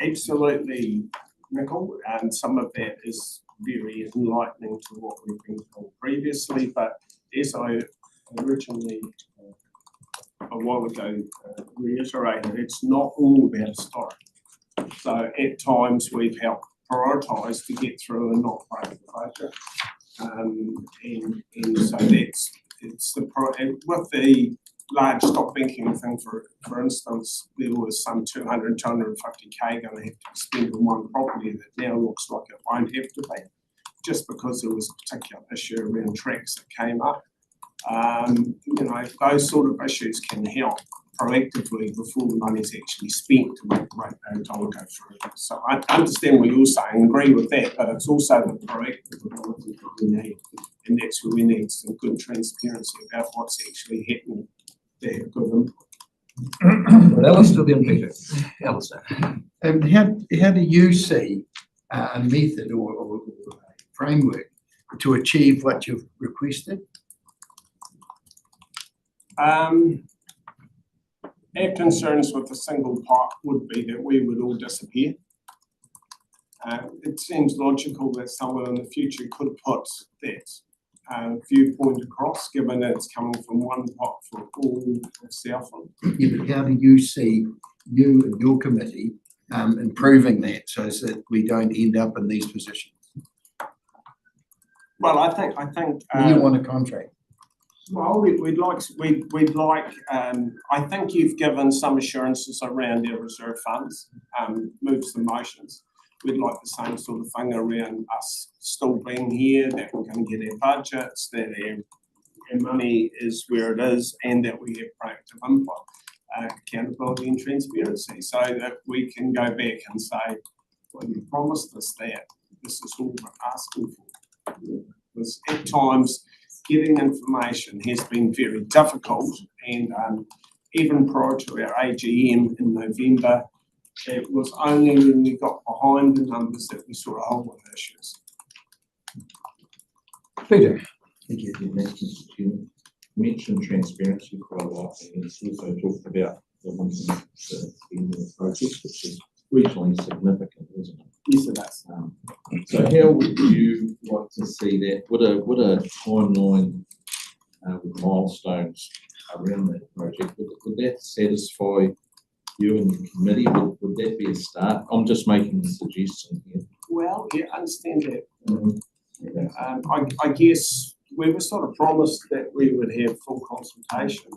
Absolutely, Nicole, and some of that is very enlightening to what we've been told previously, but as I originally a while ago reiterated, it's not all about historic. So at times we've helped prioritise to get through and not break the budget. And so with the large stock banking thing, for instance, there was some 250K going to have to be spent on one property that now looks like it won't have to be, just because there was a particular issue around tracks that came up. Those sort of issues can help proactively before the money is actually spent to make the ratepayer dollar go through. So I understand what you're saying, agree with that, but it's also the proactive ability that we need, and that's where we need some good transparency about what's actually happening there. Good input. Well, Alistair, then Peter. Alistair. How do you see a method or a framework to achieve what you've requested? Our concerns with the single pot would be that we would all disappear. It seems logical that someone in the future could put that viewpoint across, given that it's coming from one pot for all of Southland. Yeah, but how do you see you and your committee improving that so that we don't end up in these positions? Well, I think You want a contract. Well, we'd like, I think you've given some assurances around our reserve funds, moves the motions. We'd like the same sort of thing around us still being here, that we're gonna get our budgets, that our money is where it is, and that we have proactive input, accountability and transparency, so that we can go back and say, well, you promised us that, this is all we're asking for. Because at times, getting information has been very difficult, and even prior to our AGM in November, it was only when we got behind the numbers that we saw a whole lot of issues. Peter? Thank you. You mentioned transparency quite a lot, and it's also talked about the the project, which is regionally significant, isn't it? Yes, it is. So how would you like to see that? Would a timeline with milestones around that project, would that satisfy you and the committee? Would that be a start? I'm just making a suggestion here. Well, yeah, I understand that. I guess we were sort of promised that we would have full consultation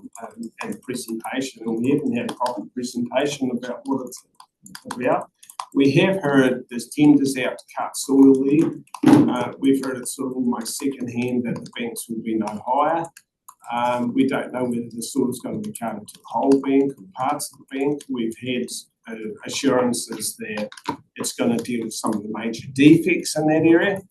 and presentation, and we haven't had a proper presentation about what it's about. We have heard there's tenders out to cut soil there. We've heard it's sort of almost secondhand that the banks will be no higher. We don't know whether the soil is going to be cut into the whole bank or parts of the bank. We've had assurances that it's going to deal with some of the major defects in that area.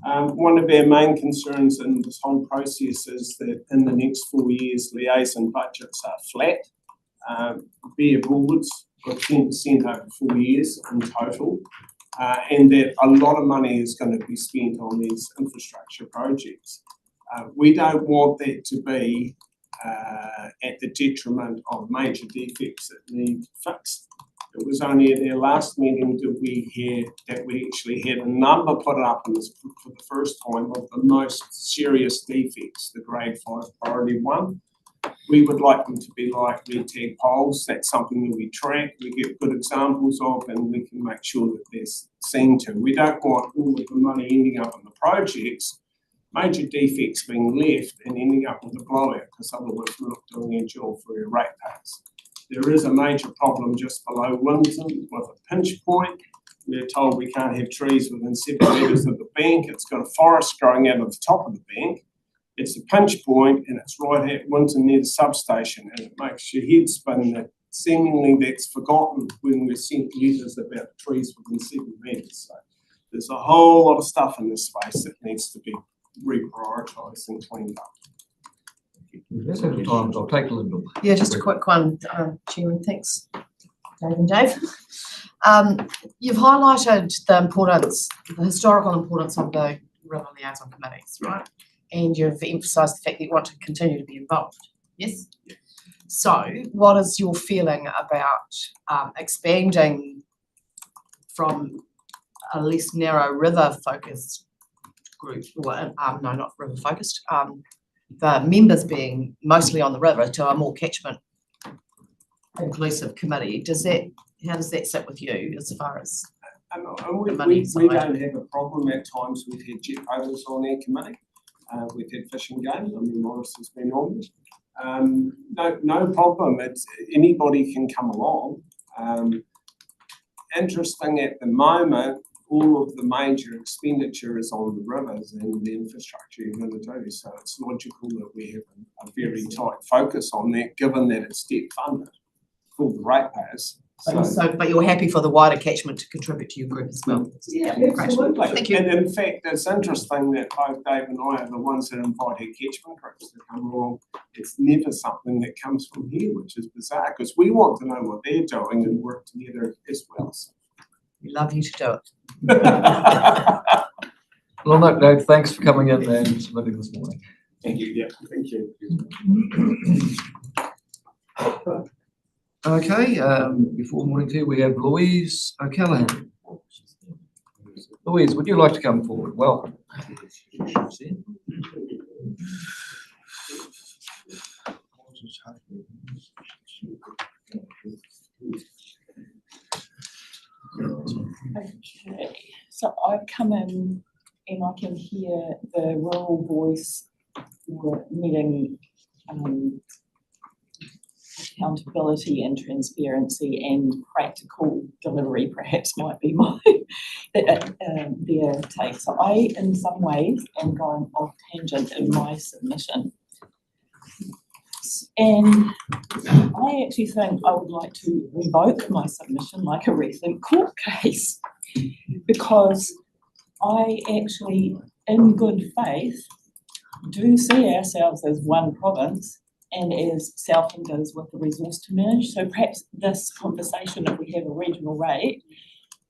One of our main concerns in this whole process is that in the next 4 years, liaison budgets are flat. Bare boards got 10% over 4 years in total, and that a lot of money is going to be spent on these infrastructure projects. We don't want that to be at the detriment of major defects that need fixed. It was only at our last meeting that we actually had a number put up in this, for the first time, of the most serious defects, the grade 5 priority 1. We would like them to be like red tag poles. That's something that we track, we get good examples of, and we can make sure that they're seen to. We don't want all of the money ending up in the projects, major defects being left and ending up with a blowout, because otherwise we're not doing our job for our ratepayers. There is a major problem just below Winton with a pinch point. We're told we can't have trees within 7 metres of the bank. It's got a forest growing out of the top of the bank. It's a pinch point, and it's right at Winton near the substation, and it makes your head spin that seemingly that's forgotten when we're sent letters about trees within 7 metres. So there's a whole lot of stuff in this space that needs to be reprioritised and cleaned up. Let's have time, I'll take Lyndall. Yeah, just a quick one, Chairman, thanks, Dave and Dave. You've highlighted the importance, the historical importance of the river liaison committees, right? And you've emphasised the fact that you want to continue to be involved, yes? So what is your feeling about expanding from a less narrow river focused group, or no, not river focused, the members being mostly on the river, to a more catchment inclusive committee? How does that sit with you as far as we don't have a problem at times. We've had jet boaters on our committee. We've had Fish and Game. I mean, Morris has been on. No problem. It's anybody can come along. Interesting at the moment, all of the major expenditure is on the rivers and the infrastructure you're going to do. So it's logical that we have a very tight focus on that, given that it's debt funded for the ratepayers. But you're happy for the wider catchment to contribute to your group as well? Yeah, great. absolutely. Thank you. And in fact, it's interesting that both Dave and I are the ones that invite our catchment groups to come along. It's never something that comes from here, which is bizarre, because we want to know what they're doing and work together as well. So. We love you to do it. Well, on that note, thanks for coming in and submitting this morning. Thank you. Yeah, thank you. Okay, before morning tea, we have Louise O'Callaghan. Louise, would you like to come forward? Welcome. Okay, so I come in and I can hear the rural voice for needing accountability and transparency and practical delivery perhaps might be my their take. So I, in some ways, am going off tangent in my submission. And I actually think I would like to revoke my submission like a recent court case, because I actually, in good faith, do see ourselves as one province and as Southlanders with a resource to manage. So perhaps this conversation, if we have a regional rate,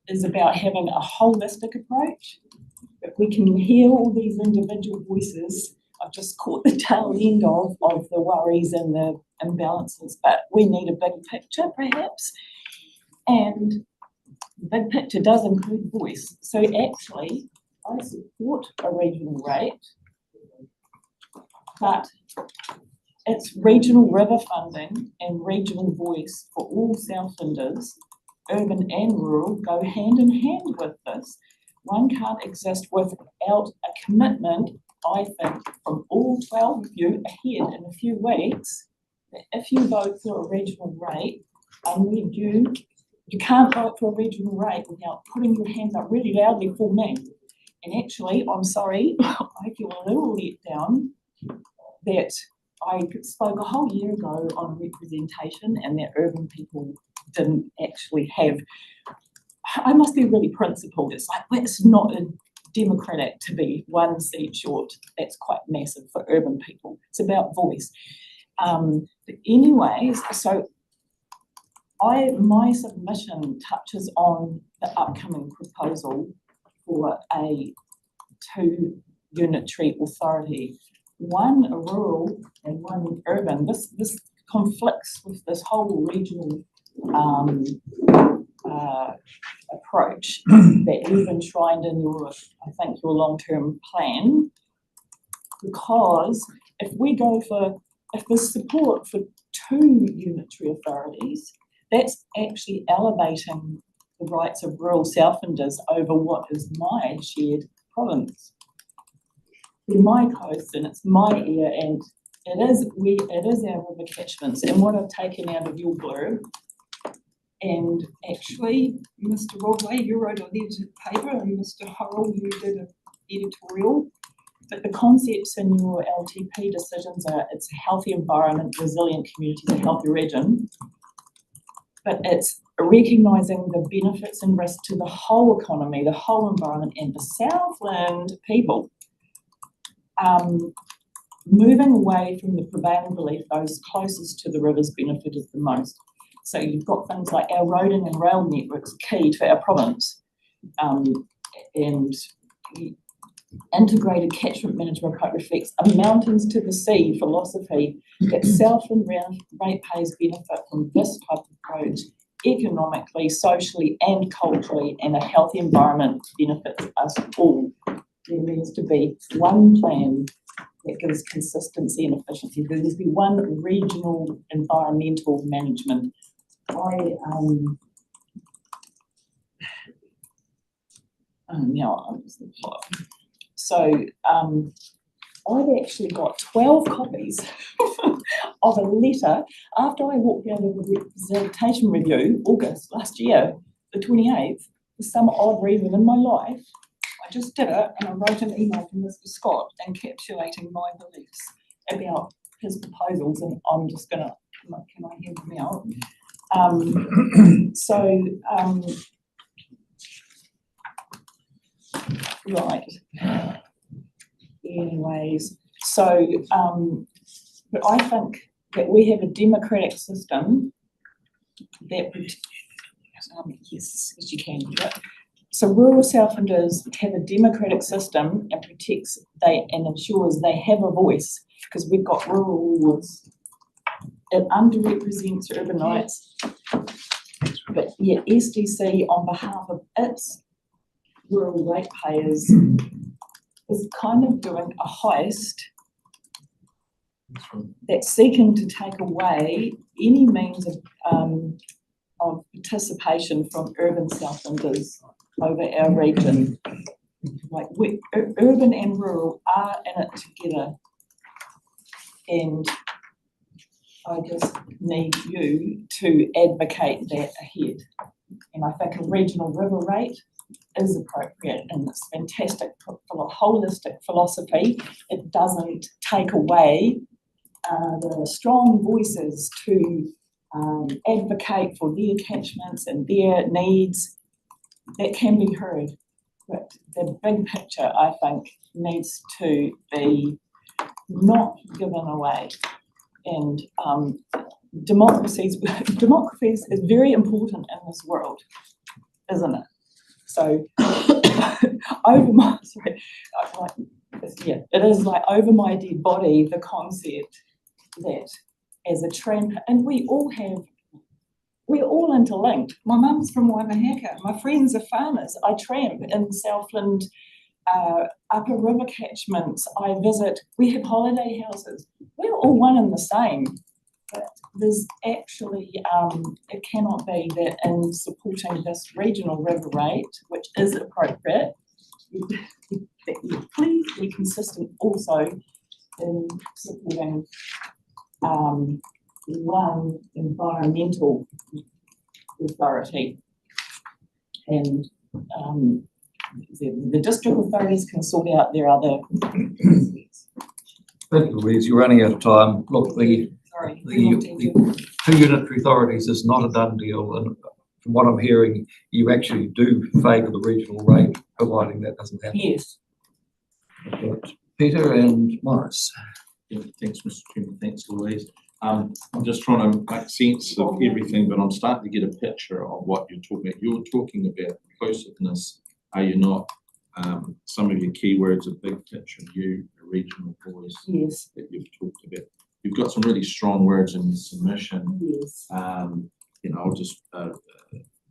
is about having a holistic approach. If we can hear all these individual voices, I've just caught the tail end of the worries and the imbalances, but we need a big picture perhaps. And the big picture does include voice. So actually, I support a regional rate, but it's regional river funding and regional voice for all Southlanders, urban and rural, go hand in hand with this. One can't exist without a commitment, I think, from all 12 of you ahead in a few weeks, that if you vote for a regional rate, I need you can't vote for a regional rate without putting your hands up really loudly for me. And actually, I'm sorry, I feel a little let down that I spoke a whole year ago on representation and that urban people didn't actually have. I must be really principled. It's like, it's not a democratic to be one seat short. That's quite massive for urban people. It's about voice. But anyways, so my submission touches on the upcoming proposal for a 2 unitary authority, one rural and one urban. This conflicts with this whole regional approach that you've enshrined in your, I think, your long-term plan, because if there's support for 2 unitary authorities, that's actually elevating the rights of rural Southlanders over what is my shared province. In my coast, and it's my area, and it is our river catchments. And what I've taken out of your blurb, and actually, Mr. Rodway, you wrote on the paper, and Mr. Hurrell, you did an editorial. But the concepts in your LTP decisions are, it's a healthy environment, resilient communities, a healthy region. But it's recognising the benefits and risks to the whole economy, the whole environment, and the Southland people. Moving away from the prevailing belief those closest to the rivers benefited the most. So you've got things like our roading and rail networks key to our province, and integrated catchment management approach reflects a mountains to the sea philosophy that Southland ratepayers benefit from this type of approach economically, socially and culturally, and a healthy environment benefits us all. There needs to be one plan that gives consistency and efficiency. There needs to be one regional environmental management. I've actually got 12 copies of a letter after I walked out of the representation review, August last year, the 28th, for some odd reason in my life. I just did it, and I wrote an email to Mr. Scott encapsulating my beliefs about his proposals, and I'm just gonna, can I hand them out? Right. Anyways, but I think that we have a democratic system that, yes, you can do it. So rural Southlanders have a democratic system and and ensures they have a voice, because we've got rural wards. It underrepresents urbanites, but yet SDC, on behalf of its rural ratepayers, is kind of doing a heist that's seeking to take away any means of participation from urban Southlanders over our region. Like urban and rural are in it together. And I just need you to advocate that ahead. And I think a regional river rate is appropriate, and it's fantastic for a holistic philosophy. It doesn't take away the strong voices to advocate for their catchments and their needs that can be heard. But the big picture, I think, needs to be not given away. And democracy is very important in this world, isn't it? So over my, it is like over my dead body, the concept that as a tramp, and we're all interlinked. My mum's from Waimahaka, my friends are farmers, I tramp in Southland, upper river catchments, I visit, we have holiday houses, we're all one and the same. But there's actually, it cannot be that in supporting this regional river rate, which is appropriate, that you please be consistent also in supporting one environmental authority. And the district authorities can sort out their other. Thank you, Louise. You're running out of time. Look, the two unitary authorities is not a done deal, and from what I'm hearing, you actually do favour the regional rate, providing that doesn't happen. Yes. But Peter and Morris. Yeah, thanks, Mr. Chairman. Thanks, Louise. I'm just trying to make sense of everything, but I'm starting to get a picture of what you're talking about. You're talking about inclusiveness, are you not? Some of your keywords are big picture, you, a regional voice. Yes. That you've talked about. You've got some really strong words in your submission. Yes. I'll just,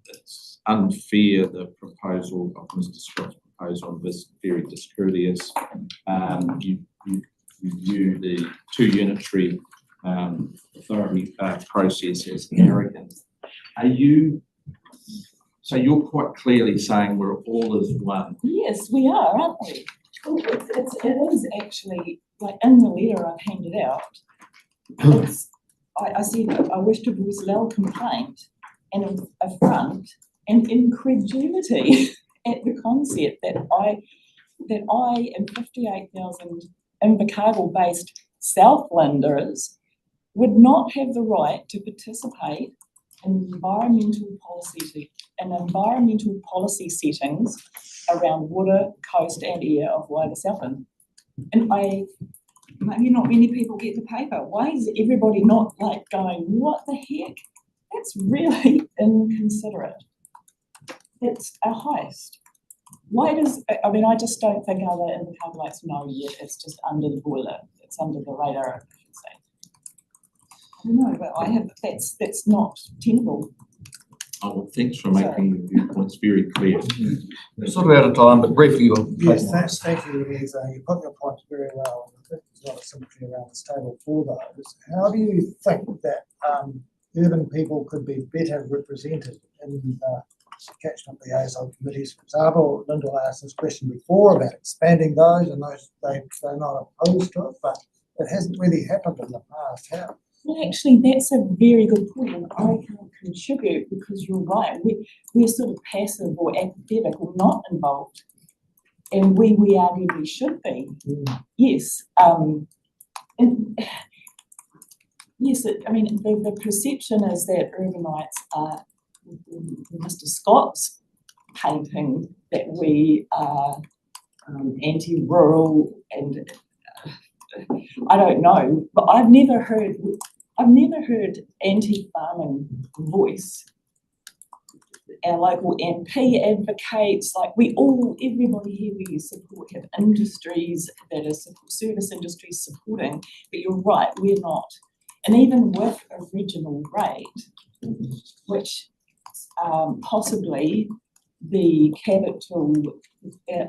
it's unfair, the proposal of Mr. Scott's proposal on this, very discourteous. You view the two unitary authority process as arrogant. So you're quite clearly saying we're all as one? Yes, we are, aren't we? It is actually, like in the letter I've handed out, I said I wish to voice loud complaint and affront and incredulity at the concept that I and 58,000 Invercargill-based Southlanders would not have the right to participate in environmental policy settings around water, coast and air of wider Southland. And maybe not many people get the paper. Why is everybody not like going, what the heck? That's really inconsiderate. It's a heist. Why does, I just don't think other Invercargillites know yet. It's just under the boiler. It's under the radar, I should say. I don't know, but that's not tenable. Oh, well, thanks for making your viewpoints very clear. We're sort of out of time, but briefly on. Yes, thank you, Louise. You put your points very well. I think there's a lot of symmetry around this table for those. How do you think that urban people could be better represented in the catchment liaison committees? For example, Lyndall asked this question before about expanding those, and they're not opposed to it, but it hasn't really happened in the past. How? Well, actually, that's a very good point, and I can't contribute because you're right. We're sort of passive or apathetic or not involved, and we argue we should be. Yes, and yes. The perception is that urbanites are Mr. Scott's painting that we are anti-rural and. I don't know, but I've never heard anti-farming voice. Our local MP advocates, like everybody here we support have industries that are service industries supporting, but you're right, we're not. And even with a regional rate, which possibly the capital,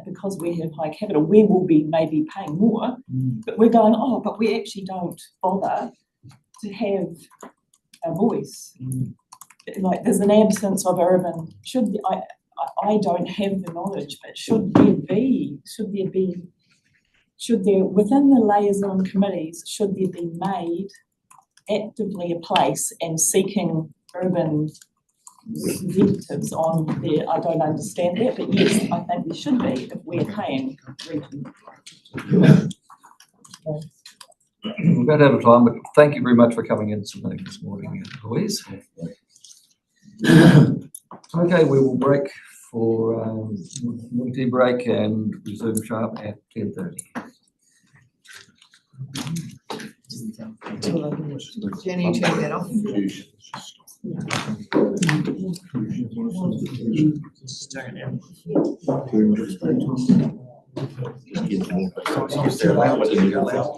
because we have high capital, we will be maybe paying more, but we're going, but we actually don't bother to have a voice. Like there's an absence of urban, I don't have the knowledge, but should there be should there, within the liaison committees, should there be made actively a place and seeking urban representatives on there? I don't understand that, but yes, I think there should be if we're paying region. We're going to have a time, but thank you very much for coming in and submitting this morning, Louise. Okay, we will break for tea break and resume sharp at 10:30. Jenny, you turn that off. Anybody.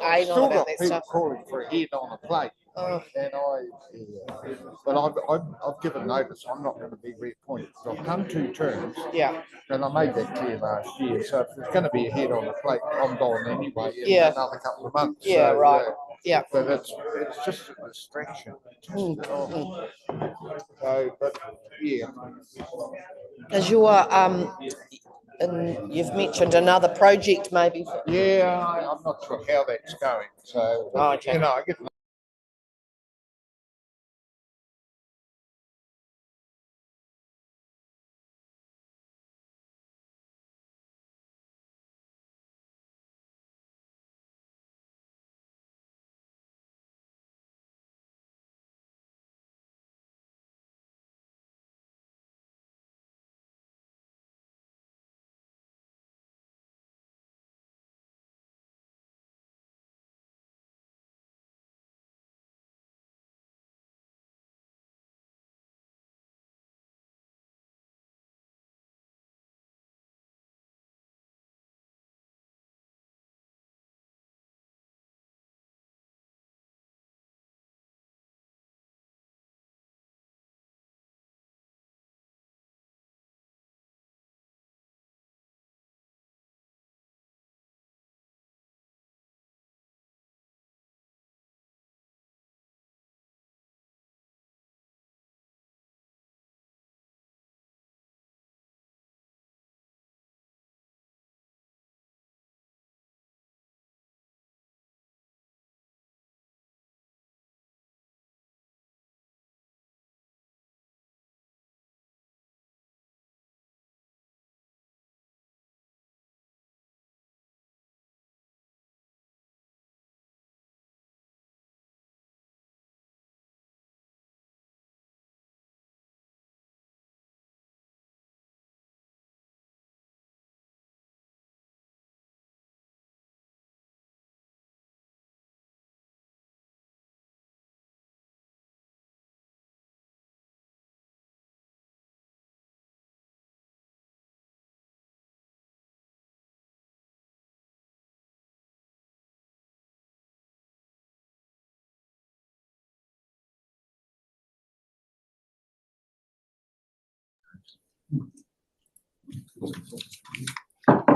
anal about that stuff. calling for a head on a plate. Oh. And but I've given notice, I'm not gonna be reappointed, because I've come 2 terms. Yeah. And I made that clear last year, so if there's gonna be a head on the plate, I'm gone anyway in Yeah. another couple of months. Yeah, So, right. Yeah. But it's just a distraction. So, but, yeah. Is your and you've mentioned another project maybe? Yeah, I'm not sure how that's going, so, Oh, okay. you know, I get.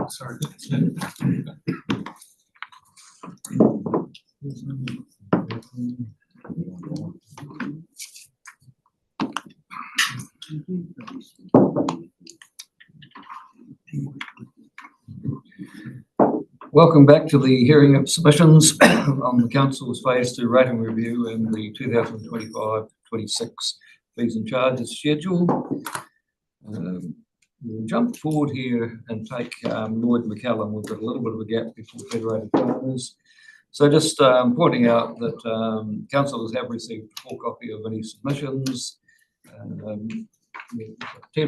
Sorry. Welcome back to the hearing of submissions on the council's phase 2 rating review and the 2025-26 fees and charges schedule. We'll jump forward here and take Lloyd McCallum. We've got a little bit of a gap before Federated Partners. So just pointing out that councillors have received a full copy of any submissions. 10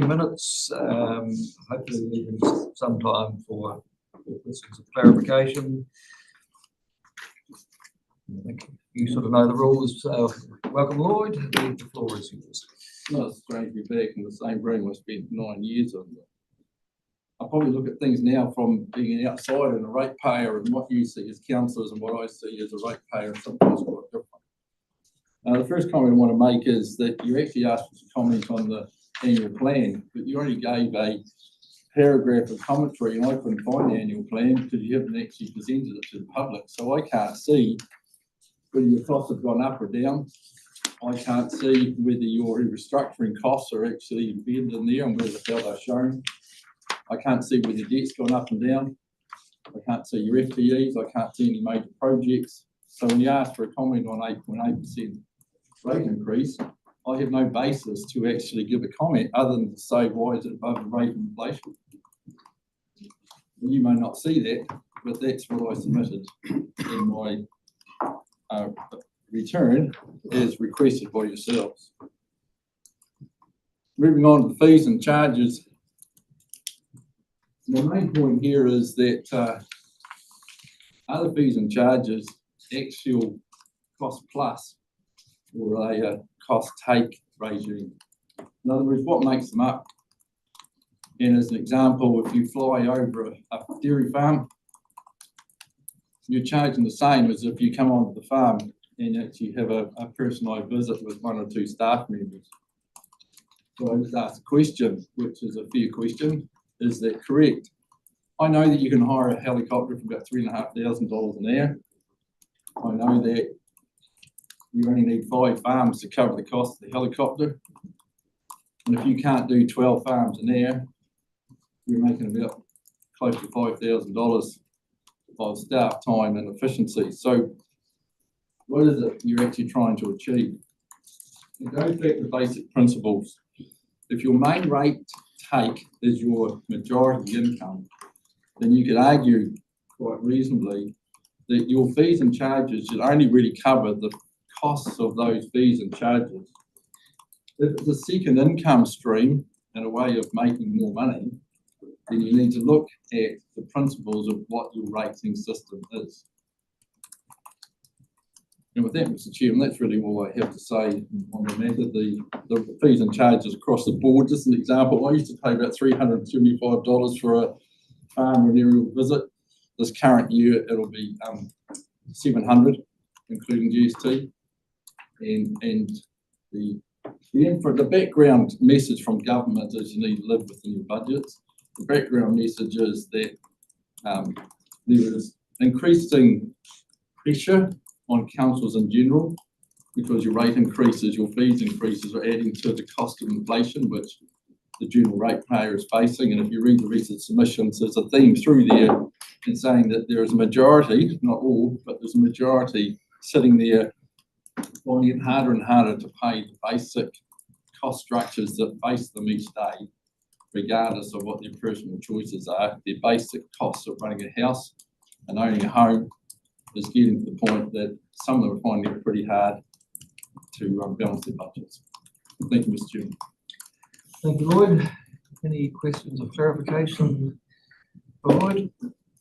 minutes, hopefully leaving some time for questions of clarification. I think you sort of know the rules. Welcome, Lloyd. The floor is yours. No, it's strange to be back in the same room I spent 9 years on. I probably look at things now from being an outsider and a ratepayer, and what you see as councillors and what I see as a ratepayer is sometimes quite different. The first comment I want to make is that you actually asked for some comment on the annual plan, but you only gave a paragraph of commentary, and I couldn't find the annual plan because you haven't actually presented it to the public. So I can't see whether your costs have gone up or down. I can't see whether your restructuring costs are actually embedded in there and where the hell they're shown. I can't see whether debt's gone up and down. I can't see your FTEs. I can't see any major projects. So when you ask for a comment on 8.8% rate increase, I have no basis to actually give a comment other than to say, why is it above the rate of inflation? Well, you may not see that, but that's what I submitted in my return as requested by yourselves. Moving on to the fees and charges. The main point here is that other fees and charges, actual cost plus or a cost take regime. In other words, what makes them up? And as an example, if you fly over a dairy farm, you're charging the same as if you come onto the farm and actually have a personalised visit with one or two staff members. So I just asked a question, which is a fair question. Is that correct? I know that you can hire a helicopter for about $3,500 an hour. I know that you only need 5 farms to cover the cost of the helicopter. And if you can't do 12 farms an hour, you're making about close to $5,000 of staff time and efficiency. So what is it you're actually trying to achieve? It goes back to basic principles. If your main rate take is your majority income, then you could argue quite reasonably that your fees and charges should only really cover the costs of those fees and charges. If it's a second income stream and a way of making more money, then you need to look at the principles of what your rating system is. And with that, Mr. Chairman, that's really all I have to say on the matter. The fees and charges across the board. Just an example, I used to pay about $375 for a farm aerial visit. This current year, it'll be $700, including GST. And the background message from government is you need to live within your budgets. The background message is that there is increasing pressure on councils in general because your rate increases, your fees increases are adding to the cost of inflation, which the general ratepayer is facing. And if you read the recent submissions, there's a theme through there in saying that there is a majority, not all, but there's a majority sitting there finding it harder and harder to pay the basic cost structures that face them each day, regardless of what their personal choices are. Their basic costs of running a house and owning a home is getting to the point that some of them are finding it pretty hard to balance their budgets. Thank you, Mr. Chairman. Thank you, Lloyd. Any questions or clarification for Lloyd?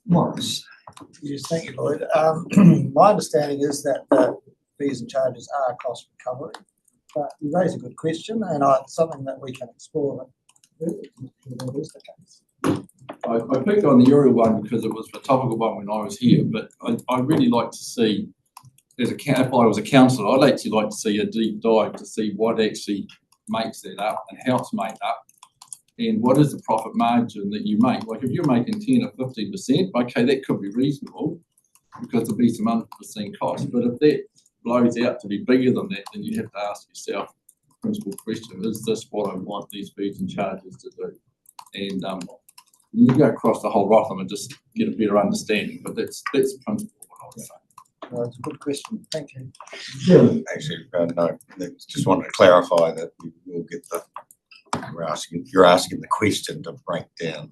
Morris. Yes, thank you, Lloyd. My understanding is that the fees and charges are cost recovery, but you raise a good question, and it's something that we can explore. That is the case. I picked on the aerial one because it was a topical one when I was here, but I'd really like to see, if I was a councillor, I'd actually like to see a deep dive to see what actually makes that up and how it's made up, and what is the profit margin that you make. Like if you're making 10 or 15%, okay, that could be reasonable because there'll be some unforeseen costs. But if that blows out to be bigger than that, then you have to ask yourself the principal question: is this what I want these fees and charges to do? And you go across the whole Rotham and just get a better understanding. But that's principle what I would say. Well, it's a good question. Thank you. Yeah. Actually, no, just wanted to clarify that we will get you're asking the question to break down.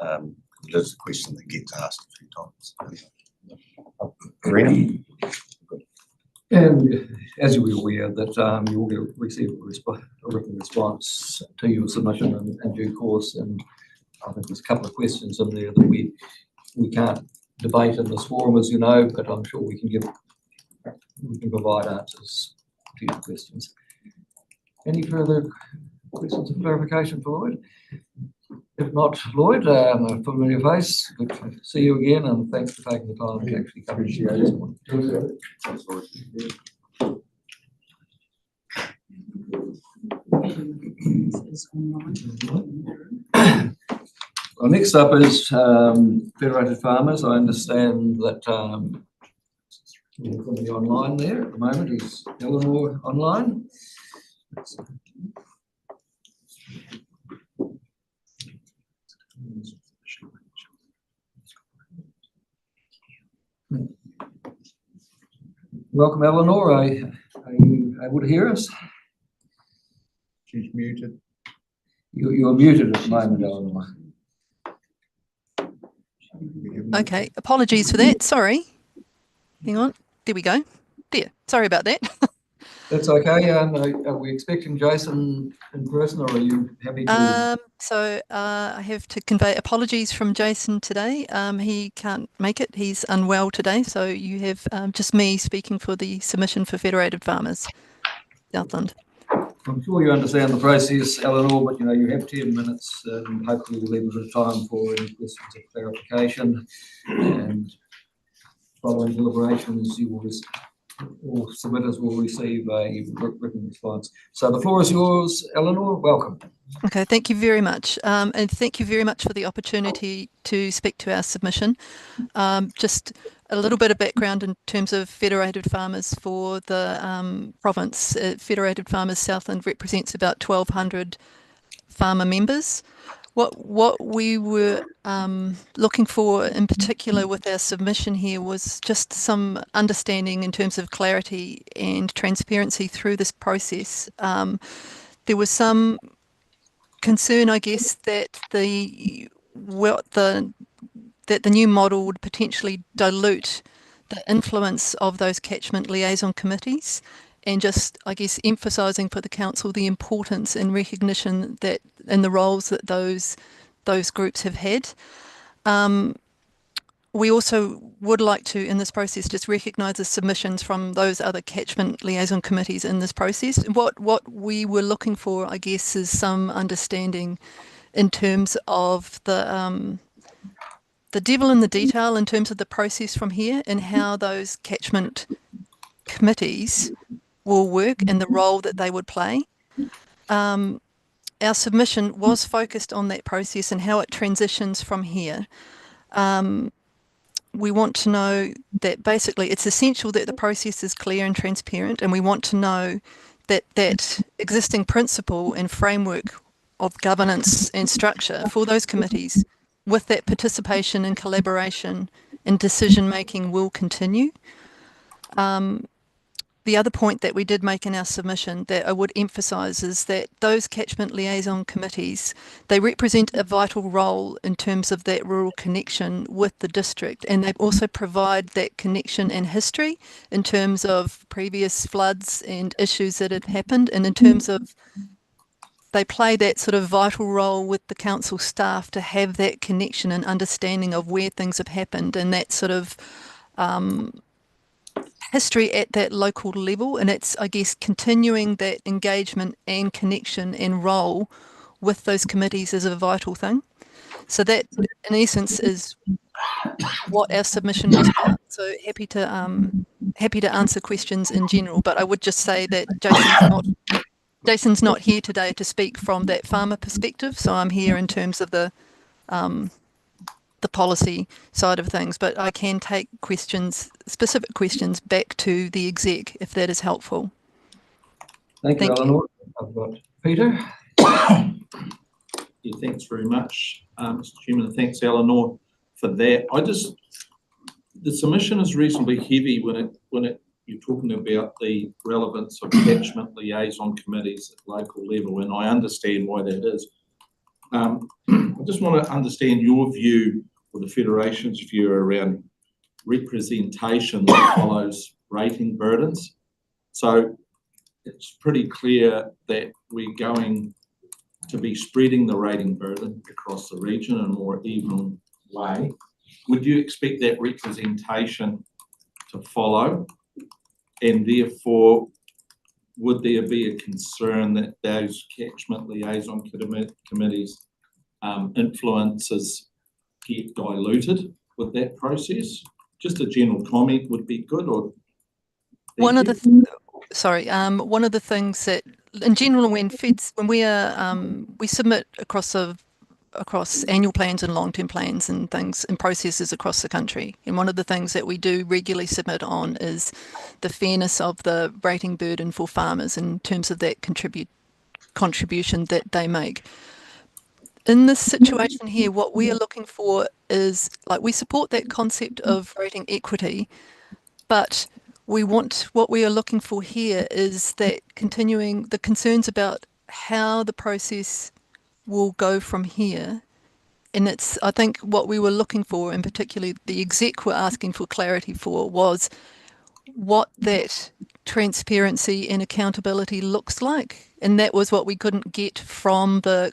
It is a question that gets asked a few times. Karina? And as you're aware that you will receive a written response to your submission in due course, and I think there's a couple of questions in there that we can't debate in this forum, as you know, but I'm sure we can provide answers to your questions. Any further questions of clarification for Lloyd? If not, Lloyd, a familiar face, good to see you again, and thanks for taking the time to actually come and share this one. Well, next up is Federated Farmers. I understand that somebody online there at the moment. Is Eleanor online? Welcome, Eleanor. Are you able to hear us? She's muted. You're muted at the moment, Eleanor. Okay, apologies for that. Sorry. Hang on. There we go. There. Sorry about that. That's okay. Are we expecting Jason in person, or are you happy to? I have to convey apologies from Jason today. He can't make it. He's unwell today. So you have just me speaking for the submission for Federated Farmers, Southland. I'm sure you understand the process, Eleanor, but you have 10 minutes, and hopefully we'll leave a bit of time for any questions of clarification. And following deliberations, you will, all submitters will receive a written response. So the floor is yours, Eleanor, welcome. Okay, thank you very much. And thank you very much for the opportunity to speak to our submission. Just a little bit of background in terms of Federated Farmers for the province. Federated Farmers Southland represents about 1,200 farmer members. What we were looking for in particular with our submission here was just some understanding in terms of clarity and transparency through this process. There was some concern, I guess, that the new model would potentially dilute the influence of those catchment liaison committees, and just, I guess, emphasising for the council the importance and recognition that in the roles that those groups have had. We also would like to, in this process, just recognise the submissions from those other catchment liaison committees in this process. What we were looking for, I guess, is some understanding in terms of the devil in the detail in terms of the process from here and how those catchment committees will work and the role that they would play. Our submission was focused on that process and how it transitions from here. We want to know that basically it's essential that the process is clear and transparent, and we want to know that that existing principle and framework of governance and structure for those committees with that participation and collaboration and decision making will continue. The other point that we did make in our submission that I would emphasise is that those catchment liaison committees, they represent a vital role in terms of that rural connection with the district, and they also provide that connection and history in terms of previous floods and issues that had happened, and in terms of they play that sort of vital role with the council staff to have that connection and understanding of where things have happened and that sort of history at that local level. And it's, I guess, continuing that engagement and connection and role with those committees is a vital thing. So that, in essence, is what our submission was about. So happy to answer questions in general, but I would just say that Jason's not here today to speak from that farmer perspective, so I'm here in terms of the policy side of things, but I can take questions, specific questions, back to the exec if that is helpful. Thank you, Eleanor. I've got Peter. Yeah, thanks very much, Mr. Chairman, and thanks, Eleanor, for that. The submission is reasonably heavy when you're talking about the relevance of catchment liaison committees at local level, and I understand why that is. I just want to understand your view or the Federation's view around representation that follows rating burdens. So it's pretty clear that we're going to be spreading the rating burden across the region in a more even way. Would you expect that representation to follow? And therefore, would there be a concern that those catchment liaison committees' influences get diluted with that process? Just a general comment would be good. Or one of the things that, in general, when we submit across annual plans and long-term plans and things and processes across the country, and one of the things that we do regularly submit on is the fairness of the rating burden for farmers in terms of that contribution that they make. In this situation here, what we are looking for is, like, we support that concept of rating equity, but what we are looking for here is that continuing the concerns about how the process will go from here. And it's, I think what we were looking for, and particularly the exec were asking for clarity for, was what that transparency and accountability looks like. And that was what we couldn't get from the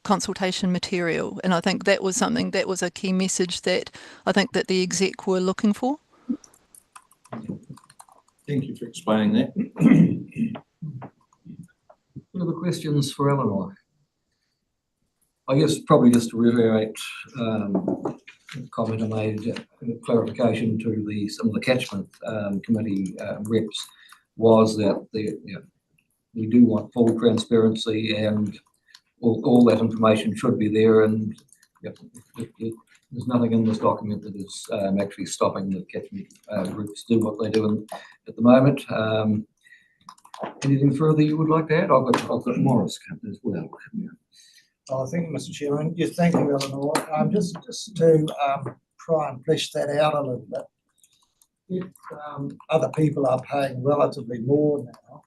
consultation material. And I think that was something that was a key message that I think that the exec were looking for. Thank you for explaining that. What other questions for Eleanor? I guess probably just to reiterate, a comment I made, clarification to some of the catchment, committee, reps, was that we do want full transparency, and all that information should be there, and there's nothing in this document that is actually stopping the catchment groups do what they do at the moment. Anything further you would like to add? I've got Morris as well. I think, Mr. Chairman, yes, thank you, Eleanor. Just to try and flesh that out a little bit. If other people are paying relatively more now,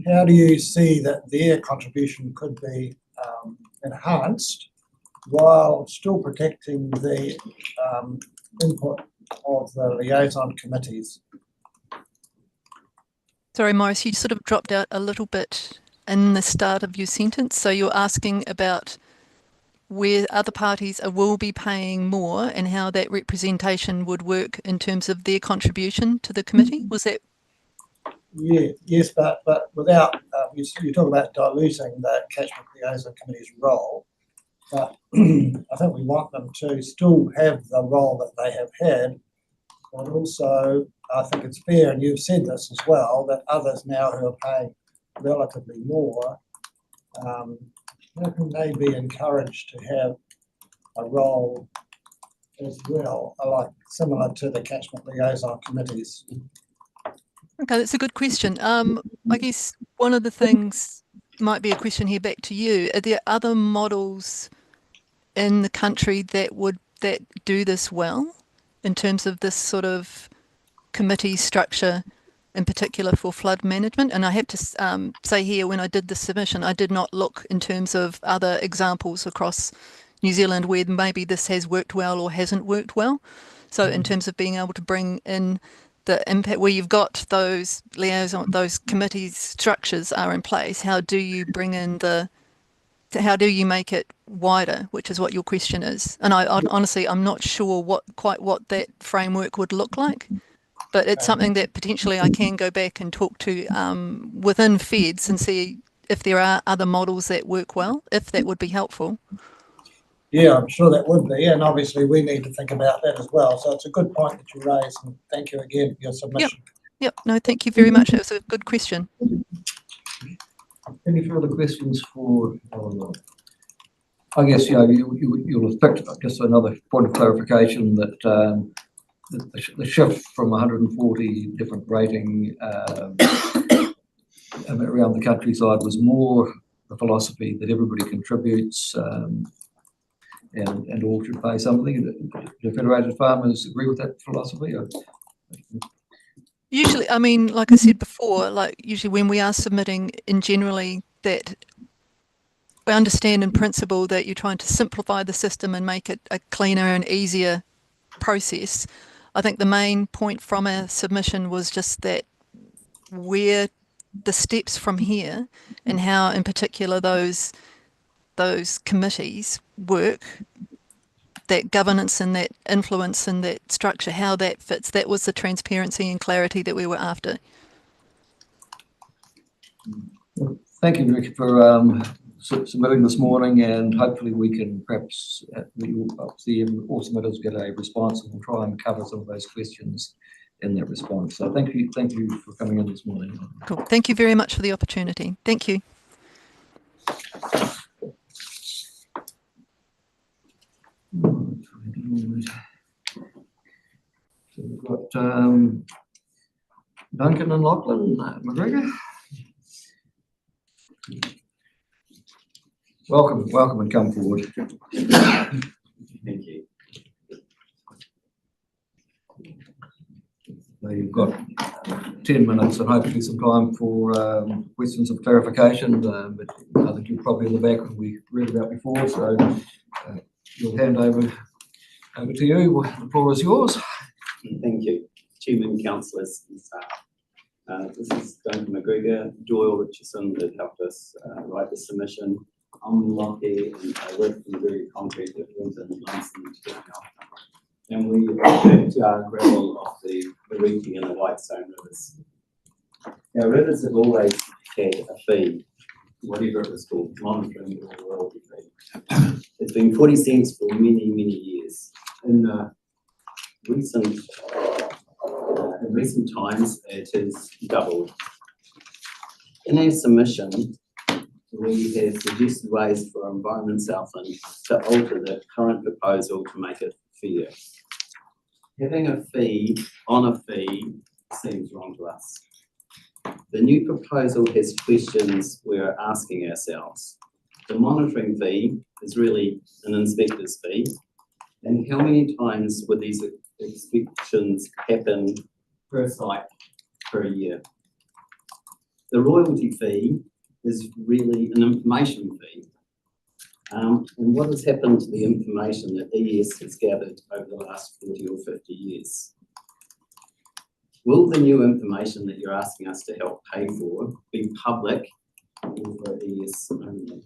how do you see that their contribution could be enhanced while still protecting the input of the liaison committees? Sorry, Morris, you sort of dropped out a little bit in the start of your sentence. So you're asking about where other parties will be paying more and how that representation would work in terms of their contribution to the committee? Was that? Yeah, yes, but without, you talk about diluting the catchment liaison committee's role, but I think we want them to still have the role that they have had, but also I think it's fair, and you've said this as well, that others now who are paying relatively more, how can they be encouraged to have a role as well, like similar to the catchment liaison committees? Okay, that's a good question. I guess one of the things might be a question here back to you. Are there other models in the country that do this well in terms of this sort of committee structure, in particular for flood management? And I have to say here, when I did the submission, I did not look in terms of other examples across New Zealand where maybe this has worked well or hasn't worked well. So in terms of being able to bring in the impact where you've got those liaison, those committee structures are in place, how do you bring in how do you make it wider, which is what your question is. And I honestly, I'm not sure quite what that framework would look like, but it's something that potentially I can go back and talk to within Feds and see if there are other models that work well, if that would be helpful. Yeah, I'm sure that would be, and obviously we need to think about that as well. So it's a good point that you raised, and thank you again for your submission. Yep. No, thank you very much. It was a good question. Any further questions for Eleanor? I guess you'll have picked up just another point of clarification that the shift from 140 different rating around the countryside was more the philosophy that everybody contributes and all should pay something. Do Federated Farmers agree with that philosophy? Usually, I mean, like I said before, usually when we are submitting in generally that we understand in principle that you're trying to simplify the system and make it a cleaner and easier process. I think the main point from our submission was just that where the steps from here and how in particular those committees work, that governance and that influence and that structure, how that fits, that was the transparency and clarity that we were after. Thank you, Rick, for submitting this morning, and hopefully we can perhaps see if all submitters get a response, and we'll try and cover some of those questions in that response. So thank you for coming in this morning. Cool. Thank you very much for the opportunity. Thank you. So we've got Duncan and Lachlan McGregor. Welcome and come forward. Thank you. So you've got 10 minutes and hopefully some time for questions of clarification, but I think you're probably in the back when we read about before, so you'll hand over to you. The floor is yours. Thank you, Chairman, councillors and staff. This is Duncan McGregor, Doyle Richardson that helped us write the submission. I'm lucky and I work in the very concrete that Winton and Lansing together. And we affect our gravel of the Mariki and the Whitestone rivers. Our rivers have always had a fee, whatever it was called, monitoring or royalty fee. It's been 40 cents for many, many years. In recent times, it has doubled. In our submission, we have suggested ways for Environment Southland to alter the current proposal to make it fair. Having a fee on a fee seems wrong to us. The new proposal has questions we're asking ourselves. The monitoring fee is really an inspector's fee, and how many times would these inspections happen per site per year? The royalty fee is really an information fee. And what has happened to the information that ES has gathered over the last 40 or 50 years? Will the new information that you're asking us to help pay for be public or for ES only?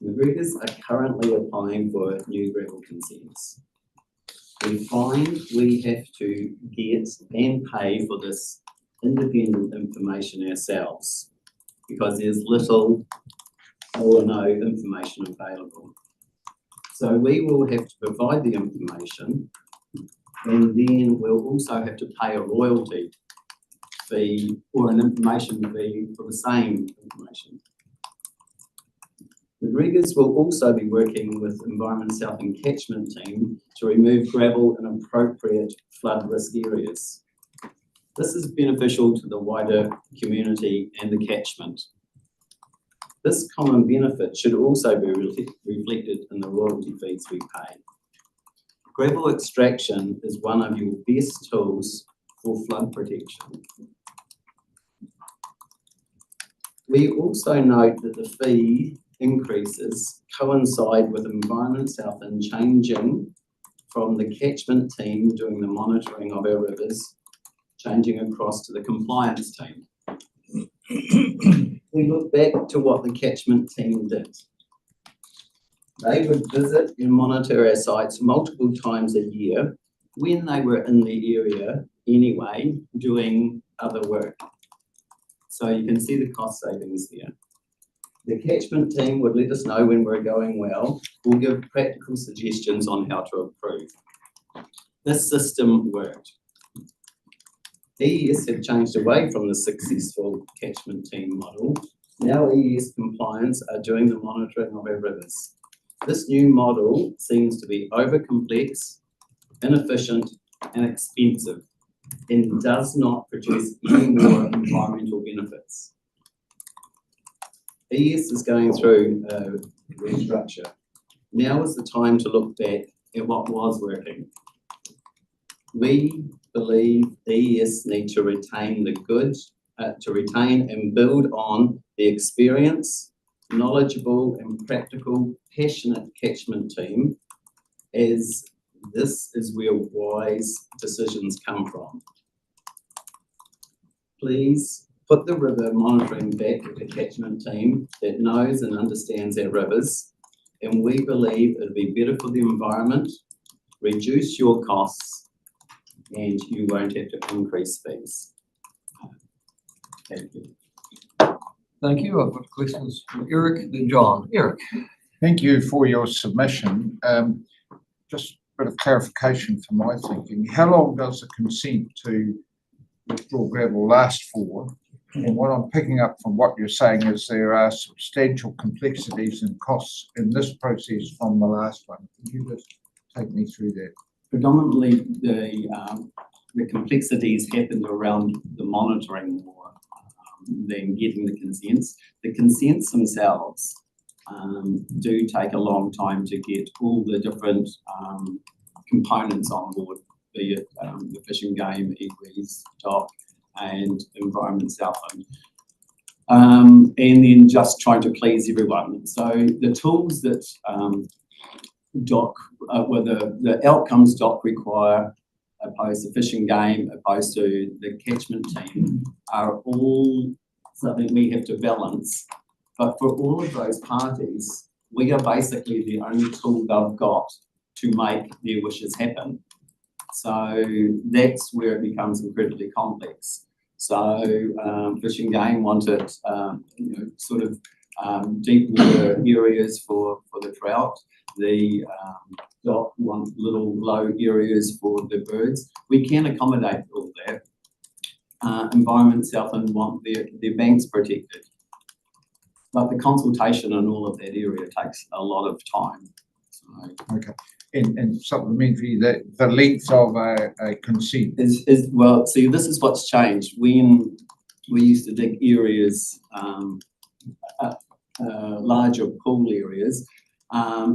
McGregor's are currently applying for new gravel consents. We find we have to get and pay for this independent information ourselves because there's little or no information available. So we will have to provide the information, and then we'll also have to pay a royalty fee or an information fee for the same information. McGregor's will also be working with Environment Southland catchment team to remove gravel in appropriate flood risk areas. This is beneficial to the wider community and the catchment. This common benefit should also be reflected in the royalty fees we pay. Gravel extraction is one of your best tools for flood protection. We also note that the fee increases coincide with Environment Southland changing from the catchment team doing the monitoring of our rivers, changing across to the compliance team. We look back to what the catchment team did. They would visit and monitor our sites multiple times a year when they were in the area anyway, doing other work. So you can see the cost savings there. The catchment team would let us know when we're going well. We'll give practical suggestions on how to improve. This system worked. ES have changed away from the successful catchment team model. Now ES compliance are doing the monitoring of our rivers. This new model seems to be over-complex, inefficient, and expensive, and does not produce any more environmental benefits. ES is going through a restructure. Now is the time to look back at what was working. We believe ES need to retain the good, to retain and build on the experience, knowledgeable and practical, passionate catchment team, as this is where wise decisions come from. Please put the river monitoring back with the catchment team that knows and understands our rivers, and we believe it'll be better for the environment, reduce your costs, and you won't have to increase fees. Thank you. Thank you. I've got questions from Eric, then John. Eric. Thank you for your submission. Just a bit of clarification for my thinking. How long does the consent to withdraw gravel last for? And what I'm picking up from what you're saying is there are substantial complexities and costs in this process from the last one. Can you just take me through that? Predominantly, the complexities happened around the monitoring more than getting the consents. The consents themselves do take a long time to get all the different components on board, be it the Fish and Game, iwi, DOC, and Environment Southland. And then just trying to please everyone. So the tools that DOC, the outcomes DOC require, opposed to Fish and Game, opposed to the catchment team, are all something we have to balance. But for all of those parties, we are basically the only tool they've got to make their wishes happen. So that's where it becomes incredibly complex. So Fish and Game wanted, sort of deep water areas for the trout. The DOC want little low areas for the birds. We can accommodate all that. Environment Southland want their banks protected. But the consultation on all of that area takes a lot of time. So Okay. And supplementary, that the length of a consent. is well, see, this is what's changed. When we used to dig areas, larger pool areas,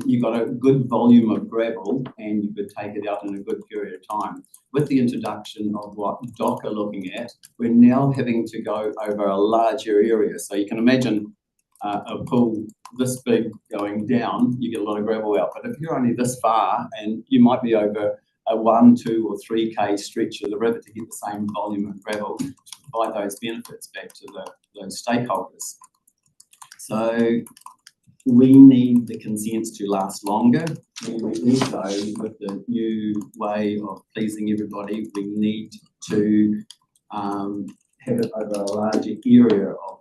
you got a good volume of gravel and you could take it out in a good period of time. With the introduction of what DOC are looking at, we're now having to go over a larger area. So you can imagine a pool this big going down, you get a lot of gravel out. But if you're only this far and you might be over a 1, 2 or 3K stretch of the river to get the same volume of gravel to provide those benefits back to those stakeholders. So we need the consents to last longer. And we also, with the new way of pleasing everybody, we need to have it over a larger area of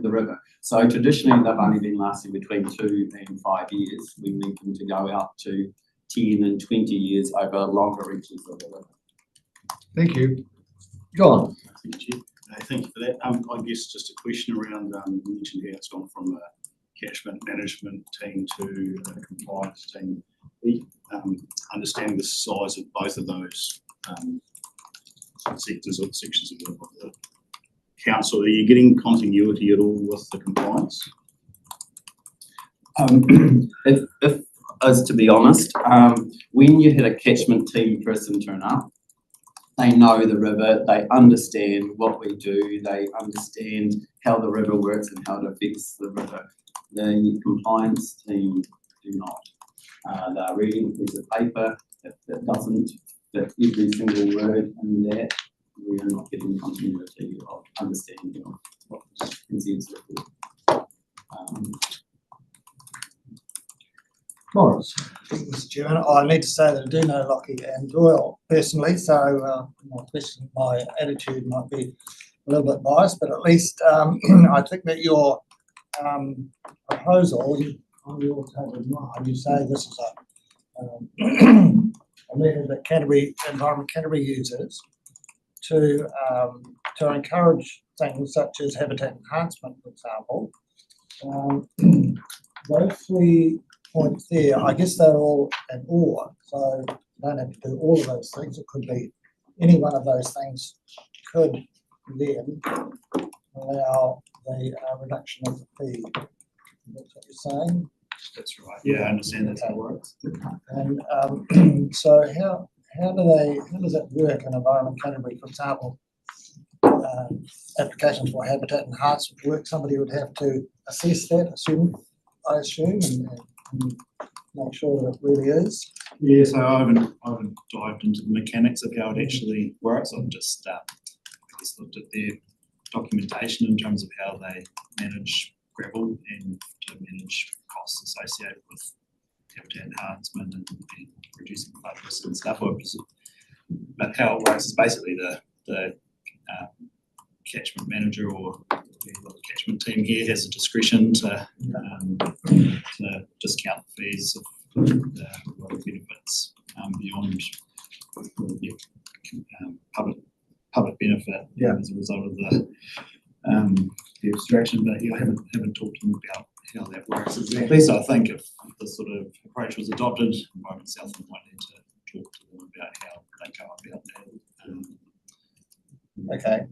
the river. So traditionally they've only been lasting between 2 and 5 years. We need them to go out to 10 and 20 years over longer reaches of the river. Thank you. John. Thank you. Thank you for that. I guess just a question around, you mentioned how it's gone from a catchment management team to a compliance team. Understanding the size of both of those sectors or sections of the council, are you getting continuity at all with the compliance? If as to be honest, when you had a catchment team person turn up, they know the river, they understand what we do, they understand how the river works and how it affects the river. The compliance team do not. They're reading a piece of paper that doesn't fit every single word in that. We are not getting continuity of understanding of what consents are for. Morris. Mr. Chairman, I need to say that I do know Lockie and Doyle personally, so my attitude might be a little bit biased, but at least I think that your proposal, on your table of mine, you say this is a method that Environment Canterbury uses to encourage things such as habitat enhancement, for example. Those 3 points there, I guess they're all an or, so you don't have to do all of those things. It could be any one of those things could then allow the reduction of the fee. That's what you're saying? That's right. Yeah, I understand that's how it works. And so how does that work in Environment Canterbury, for example? Applications for habitat enhancement work, somebody would have to assess that, I assume, and make sure that it really is. Yeah, so I haven't dived into the mechanics of how it actually works. I've just looked at their documentation in terms of how they manage gravel and to manage costs associated with habitat enhancement and reducing flood risk and stuff. But how it works is basically the catchment manager or the catchment team here has the discretion to discount the fees of the benefits beyond public benefit as a result of the abstraction. But I haven't talked to them about how that works exactly. So I think if the sort of approach was adopted, Environment Southland might need to talk to them about how they go about that. Okay.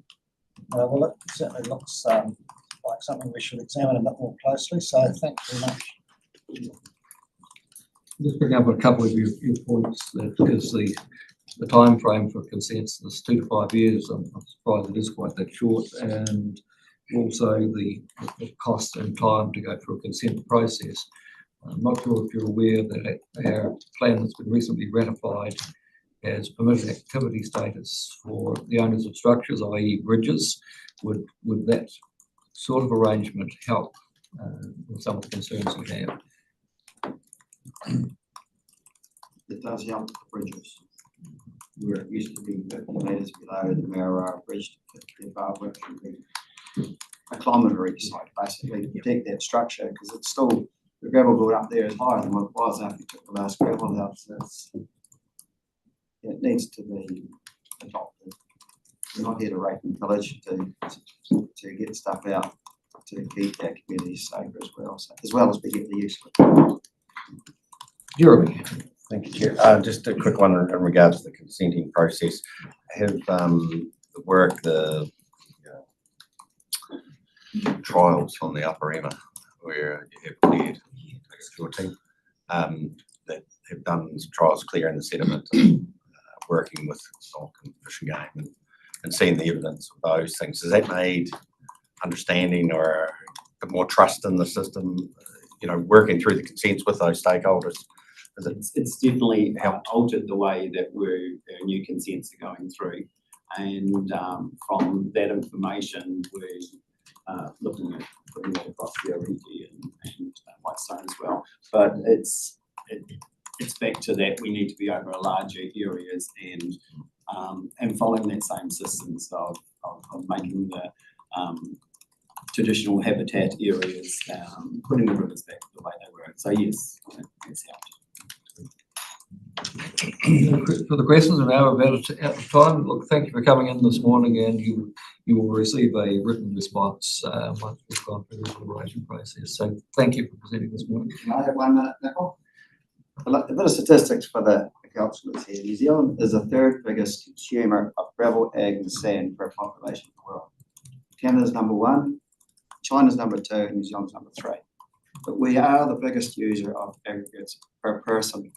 Well, it certainly looks like something we should examine a bit more closely. So thank you very much. Just bring up a couple of your points, because the time frame for consents is 2 to 5 years. I'm surprised it is quite that short, and also the cost and time to go through a consent process. I'm not sure if you're aware that our plan that's been recently ratified has permitted activity status for the owners of structures, i.e. bridges. Would that sort of arrangement help with some of the concerns we have? It does help the bridges. where it used to be 50 metres below the Marara Bridge to 50 above, which would be a kilometre each side, basically, to protect that structure, because it's still, the gravel built up there is higher than what it was after you took the last gravel out, so it needs to be adopted. We're not here to rape and pillage, to get stuff out, to keep our communities safe as well as we get the use of it. Jeremy. Thank you, Chair. Just a quick one in regards to the consenting process. Have the work, the trials on the upper Emma, where you have cleared, your team, that have done some trials clearing the sediment, working with stock and fish and game, and seeing the evidence of those things. Has that made understanding or a bit more trust in the system, working through the consents with those stakeholders? It's definitely altered the way that our new consents are going through. And from that information, we're looking at putting that across the Origi and Whitestone as well. But it's back to that, we need to be over larger areas and following that same systems of making the traditional habitat areas, putting the rivers back the way they were. So yes, it's helped. For the questions, we're now about out of time. Look, thank you for coming in this morning, and you will receive a written response once we've gone through the deliberation process. So thank you for presenting this morning. Can I have 1 minute, Nicole? A bit of statistics for the councillors here. New Zealand is the 3rd biggest consumer of gravel, ag and sand per population in the world. Canada's number 1, China's number 2, and New Zealand's number 3. But we are the biggest user of aggregates per person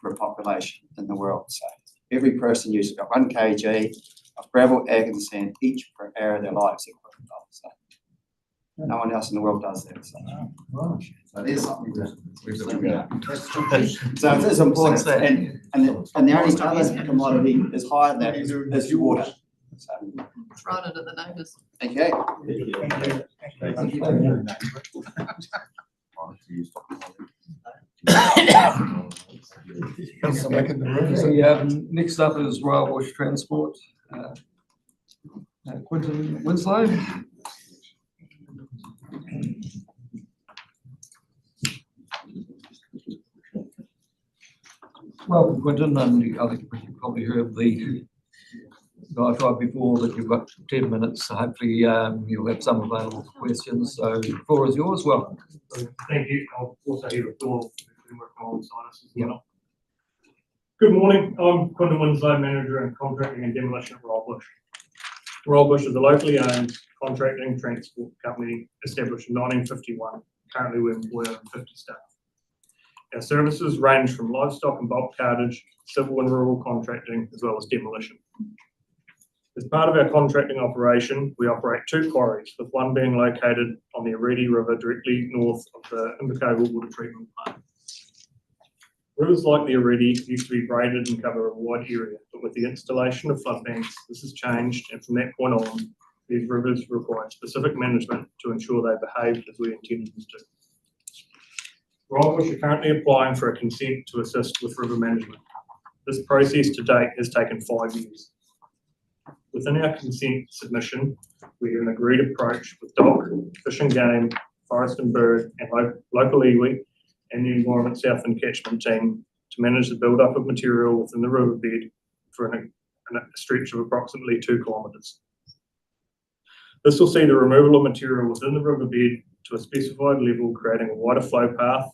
per population in the world. So every person uses about 1 kg of gravel, ag and sand each per hour of their lives. So no one else in the world does that. So there's something to so it is important. And the only other commodity is higher than that is water. So Thrown it at the neighbours. okay. So next up is Royal Bush Transport. Quentin Winslow. Welcome, Quentin, and I think you've probably heard the diatribe before that you've got 10 minutes. So hopefully you'll have some available for questions. So the floor is yours. Welcome. Thank you. I'll also hear a floor who's been working alongside us as well. Good morning. I'm Quentin Winslow, Manager in Contracting and Demolition at Royal Bush. Royal Bush is a locally owned contracting transport company established in 1951. Currently we employ 50 staff. Our services range from livestock and bulk cartage, civil and rural contracting, as well as demolition. As part of our contracting operation, we operate 2 quarries, with one being located on the Origi River directly north of the Invercargill Water Treatment Plant. Rivers like the Origi used to be braided and cover a wide area, but with the installation of flood banks, this has changed, and from that point on, these rivers require specific management to ensure they behave as we intended them to. Royal Bush are currently applying for a consent to assist with river management. This process to date has taken 5 years. Within our consent submission, we have an agreed approach with DOC, Fish and Game, Forest and Bird, and local iwi, and the Environment Southland Catchment team to manage the build-up of material within the riverbed for a stretch of approximately 2 kilometres. This will see the removal of material within the riverbed to a specified level, creating a wider flow path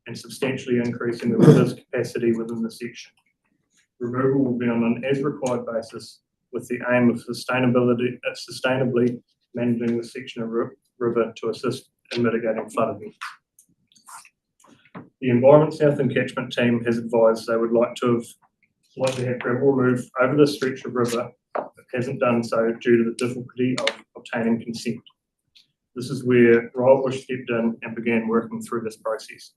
and substantially increasing the river's capacity within the section. Removal will be on an as-required basis with the aim of sustainably managing the section of river to assist in mitigating flood events. The Environment Southland Catchment team has advised they would like to have gravel removed over this stretch of river, but hasn't done so due to the difficulty of obtaining consent. This is where Royal Bush stepped in and began working through this process.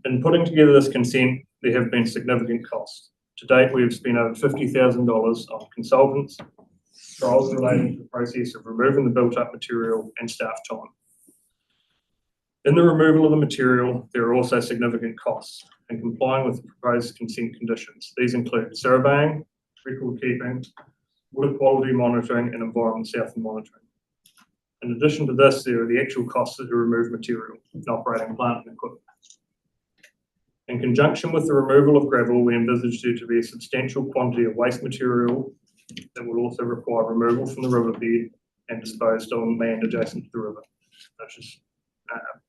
In putting together this consent, there have been significant costs. To date, we have spent over $50,000 on consultants, trials relating to the process of removing the built-up material, and staff time. In the removal of the material, there are also significant costs in complying with the proposed consent conditions. These include surveying, record keeping, water quality monitoring, and environment southland monitoring. In addition to this, there are the actual costs to remove material and operating plant and equipment. In conjunction with the removal of gravel, we envisage there to be a substantial quantity of waste material that will also require removal from the riverbed and disposed on land adjacent to the river, such as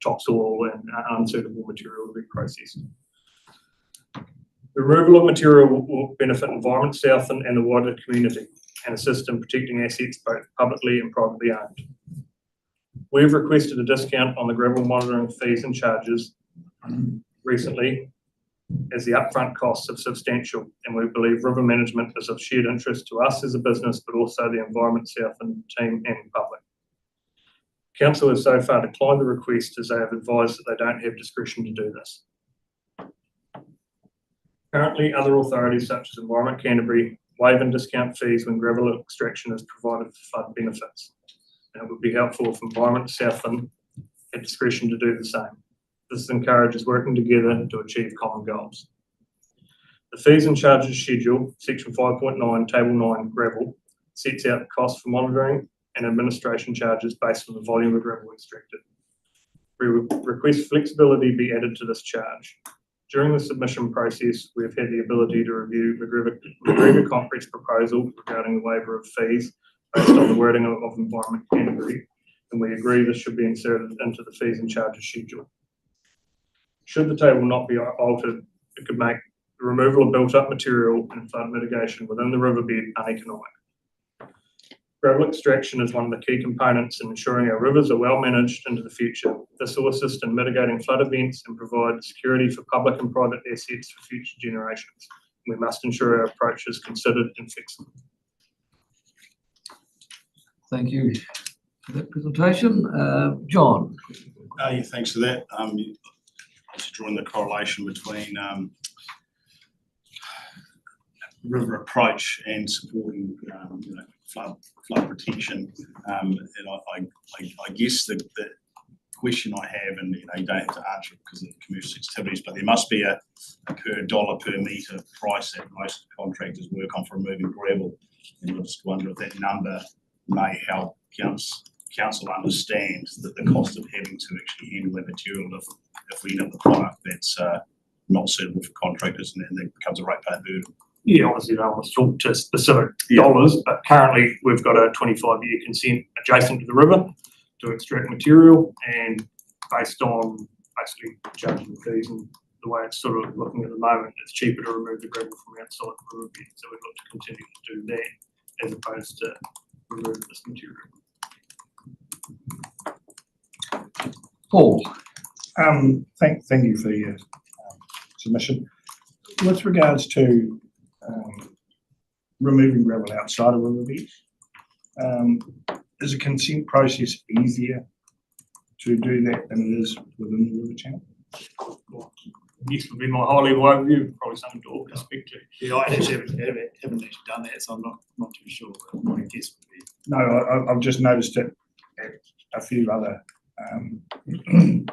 topsoil and unsuitable material to be processed. The removal of material will benefit Environment Southland and the wider community and assist in protecting assets both publicly and privately owned. We've requested a discount on the gravel monitoring fees and charges recently, as the upfront costs are substantial, and we believe river management is of shared interest to us as a business, but also the Environment Southland team and public. Council has so far declined the request as they have advised that they don't have discretion to do this. Currently, other authorities such as Environment Canterbury waive and discount fees when gravel extraction is provided for flood benefits. And it would be helpful if Environment Southland had discretion to do the same. This encourages working together to achieve common goals. The fees and charges schedule, section 5.9, table 9, gravel, sets out the cost for monitoring and administration charges based on the volume of gravel extracted. We request flexibility be added to this charge. During the submission process, we have had the ability to review McGregor Concrete's proposal regarding the waiver of fees based on the wording of Environment Canterbury, and we agree this should be inserted into the fees and charges schedule. Should the table not be altered, it could make the removal of built-up material and flood mitigation within the riverbed uneconomic. Gravel extraction is one of the key components in ensuring our rivers are well managed into the future. This will assist in mitigating flood events and provide security for public and private assets for future generations. We must ensure our approach is considered and flexible. Thank you for that presentation. John. Yeah, thanks for that. Just drawing the correlation between river approach and supporting flood protection. And I guess the question I have, and you don't have to answer it because of commercial sensitivities, but there must be a per dollar per metre price that most contractors work on for removing gravel. And I just wonder if that number may help council understand that the cost of having to actually handle that material if we end up with a product that's not suitable for contractors and then it becomes a ratepayer burden. Yeah, obviously don't want to talk to specific dollars, but currently we've got a 25-year consent adjacent to the river to extract material, and based on basically charging the fees and the way it's sort of looking at the moment, it's cheaper to remove the gravel from outside the riverbed. So we've got to continue to do that as opposed to remove this material. Paul. Thank you for your submission. With regards to removing gravel outside of riverbeds, is a consent process easier to do that than it is within the river channel? Yes, would be my high level overview, probably something to all speak to. Yeah, I actually haven't actually done that, so I'm not too sure what I guess would be. No, I've just noticed it at a few other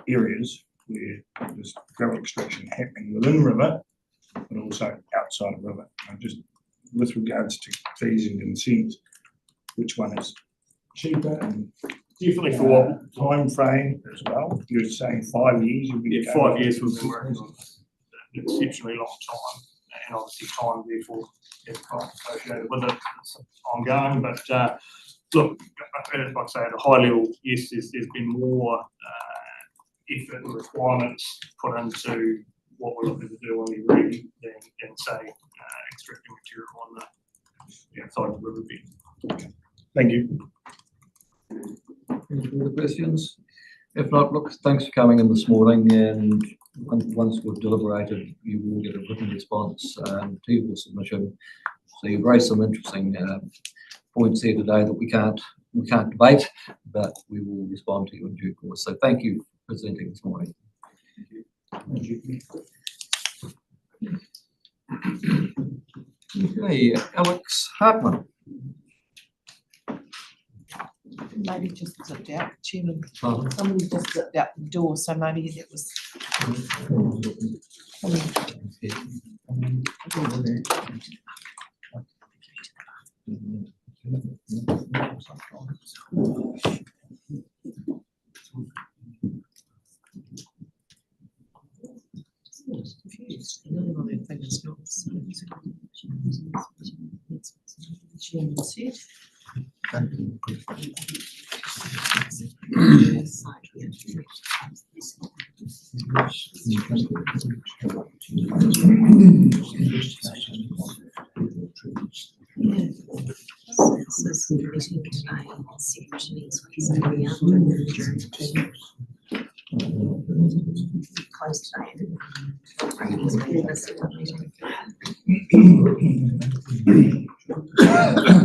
areas where there's gravel extraction happening within the river, but also outside of the river. Just with regards to fees and consents, which one is cheaper and definitely for what time frame as well? You're saying 5 years? Yeah, 5 years we've been working on an exceptionally long time, and obviously time therefore has cost associated with it. It's ongoing, but look, like I say, at a high level, yes, there's been more effort and requirements put into what we're looking to do on the RE than say extracting material on the outside of the riverbed. Thank you. Any further questions? If not, look, thanks for coming in this morning, and once we've deliberated, you will get a written response to your submission. So you've raised some interesting points here today that we can't debate, but we will respond to you in due course. So thank you for presenting this morning. Thank you. Okay, Alex Hartman. Maybe just sit down, Chair. Chairman. Oh. Somebody just zipped out the door, so maybe that was. Chairman said.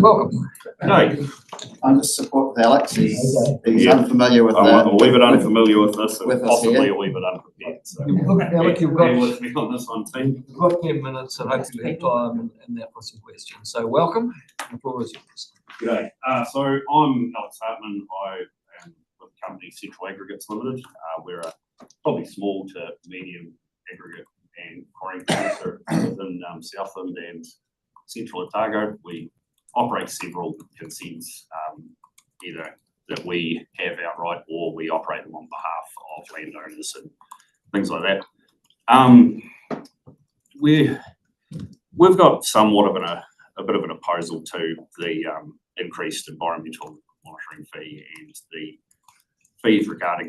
Welcome. No. I'm just support with Alex. He's unfamiliar with I'm a wee bit with- unfamiliar with this with and us possibly here. a wee bit unprepared, so. Alec, you've got- Bear with me on this one, team. We've got 10 minutes and hopefully we have time in there for some questions. So welcome. The floor is yours. G'day, so I'm Alex Hartman, I am with the company Central Aggregates Limited. We're a probably small to medium aggregate and quarrying producer within Southland and Central Otago. We operate several consents, either that we have outright or we operate them on behalf of landowners and things like that. We've got somewhat of a bit of an opposal to the increased environmental monitoring fee and the fees regarding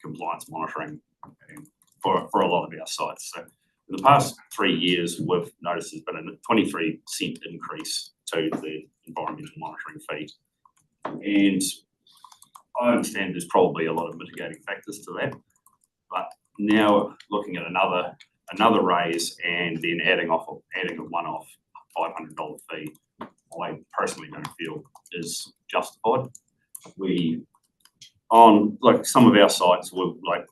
compliance monitoring for a lot of our sites. So in the past 3 years, we've noticed there's been a 23% increase to the environmental monitoring fee. And I understand there's probably a lot of mitigating factors to that, but now looking at another raise and then adding a one-off $500 fee, I personally don't feel is justified. On like some of our sites, we're like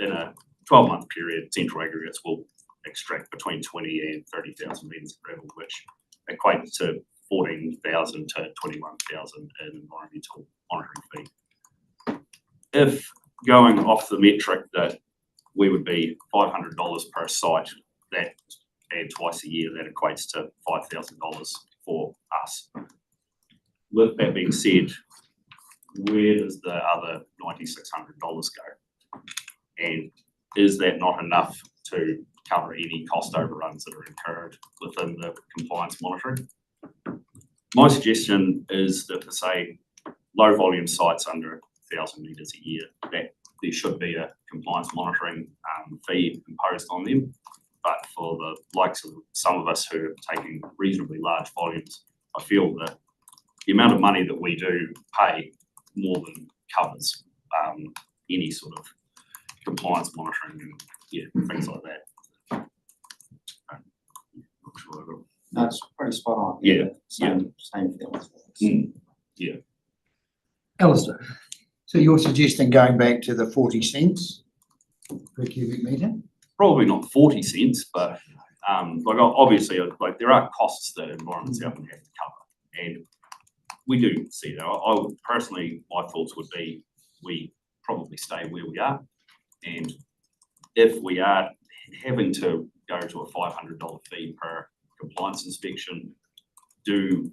in a 12-month period, Central Aggregates will extract between 20 and 30,000 metres of gravel, which equates to 14,000 to 21,000 in environmental monitoring fee. If going off the metric that we would be $500 per site, that and twice a year, that equates to $5,000 for us. With that being said, where does the other $9,600 go? And is that not enough to cover any cost overruns that are incurred within the compliance monitoring? My suggestion is that for say low volume sites under 1,000 metres a year, that there should be a compliance monitoring fee imposed on them. But for the likes of some of us who are taking reasonably large volumes, I feel that the amount of money that we do pay more than covers any sort of compliance monitoring and things like that. That's pretty spot on. Yeah, Same feelings. Yeah. Alistair, so you're suggesting going back to the 40 cents per cubic metre? Probably not 40 cents, but like obviously, like there are costs that Environment Southland have to cover, and we do see that. I would personally, my thoughts would be we probably stay where we are, and if we are having to go to a $500 fee per compliance inspection, do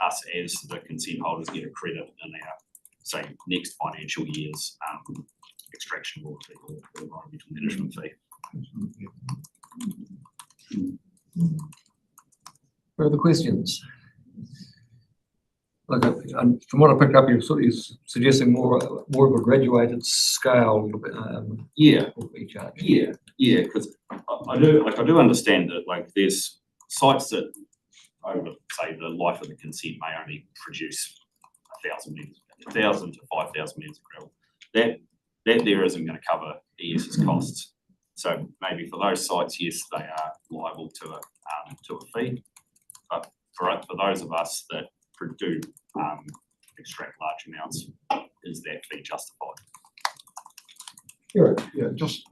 us as the consent holders get a credit in our, say, next financial year's extraction royalty or environmental management fee. Further questions? Look, from what I picked up, you're sort of suggesting more of a graduated scale. Yeah. Fee charge. Yeah, because I do understand that like there's sites that over say the life of the consent may only produce 1,000 to 5,000 metres of gravel. That there isn't going to cover ES's costs. So maybe for those sites, yes, they are liable to a fee. But for those of us that do extract large amounts, is that fee justified? Yeah, just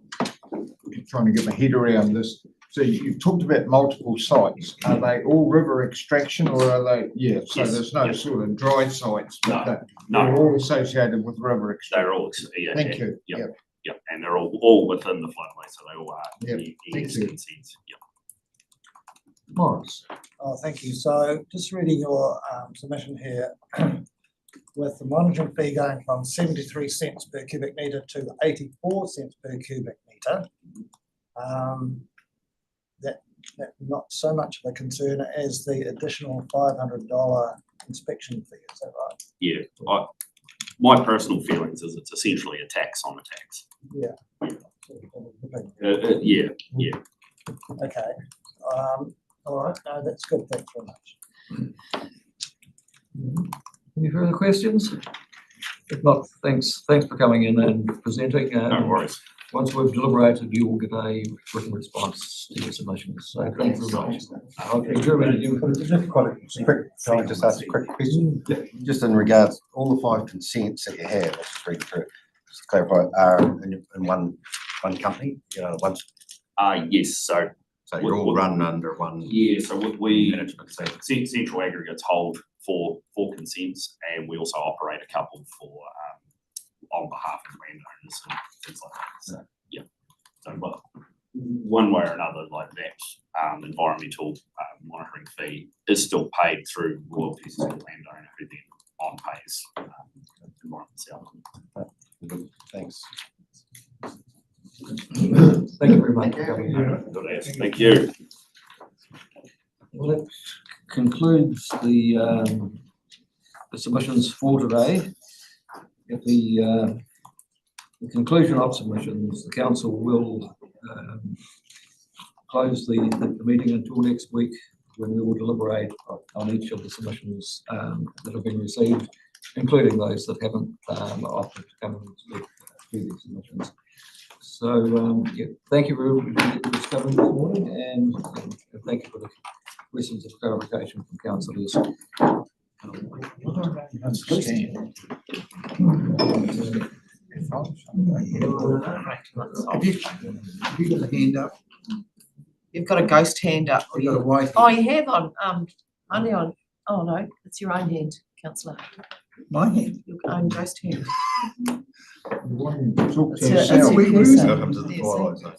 trying to get my head around this. So you've talked about multiple sites. Are they all river extraction or are they? Yeah, so Yes. there's no Yes. sort of dry sites. But No. They're all associated with River Express. They're all, yeah. Thank yeah, you. Yep, Yep. yep, and they're all within the floodway, so they all are. Yep, thank you. consents, yep. Morris. Oh, thank you. So just reading your submission here, with the monitoring fee going from 73 cents per cubic metre to 84 cents per cubic metre, that not so much of a concern as the additional $500 inspection fee, is that right? Yeah, my personal feelings is it's essentially a tax on a tax. Yeah. Yeah, yeah. Okay, all right, no, that's good, thanks very much. Any further questions? If not, thanks for coming in and presenting. No worries. Once we've deliberated, you will get a written response to your submissions. So thank you very much. Okay, Jeremy, did you? Just quite a quick, can I just ask a quick question? Just in regards, all the 5 consents that you have, let's just read through, just to clarify, are in one company, once? Yes, so. So you're all run under one. Yeah, so we management. So Central Aggregates hold four consents, and we also operate a couple for on behalf of landowners and things like that. So yeah, so but one way or another, like that environmental monitoring fee is still paid through royalties to the landowner, who then on pays Environment Southland. Thanks. Thank you very much. Thank you. Well, that concludes the submissions for today. At the conclusion of submissions, the council will close the meeting until next week, when we will deliberate on each of the submissions that have been received, including those that haven't opted to come and speak to these submissions. So, yeah, thank you for coming this morning, and thank you for the questions of clarification from councillors. Have you got a hand up? You've got a ghost hand up. I've got a white. Oh, you have only on, oh no, it's your own hand, councillor. My hand? Your own ghost hand. Talk to It's a- yourself. it's a person. Welcome to the twilight zone.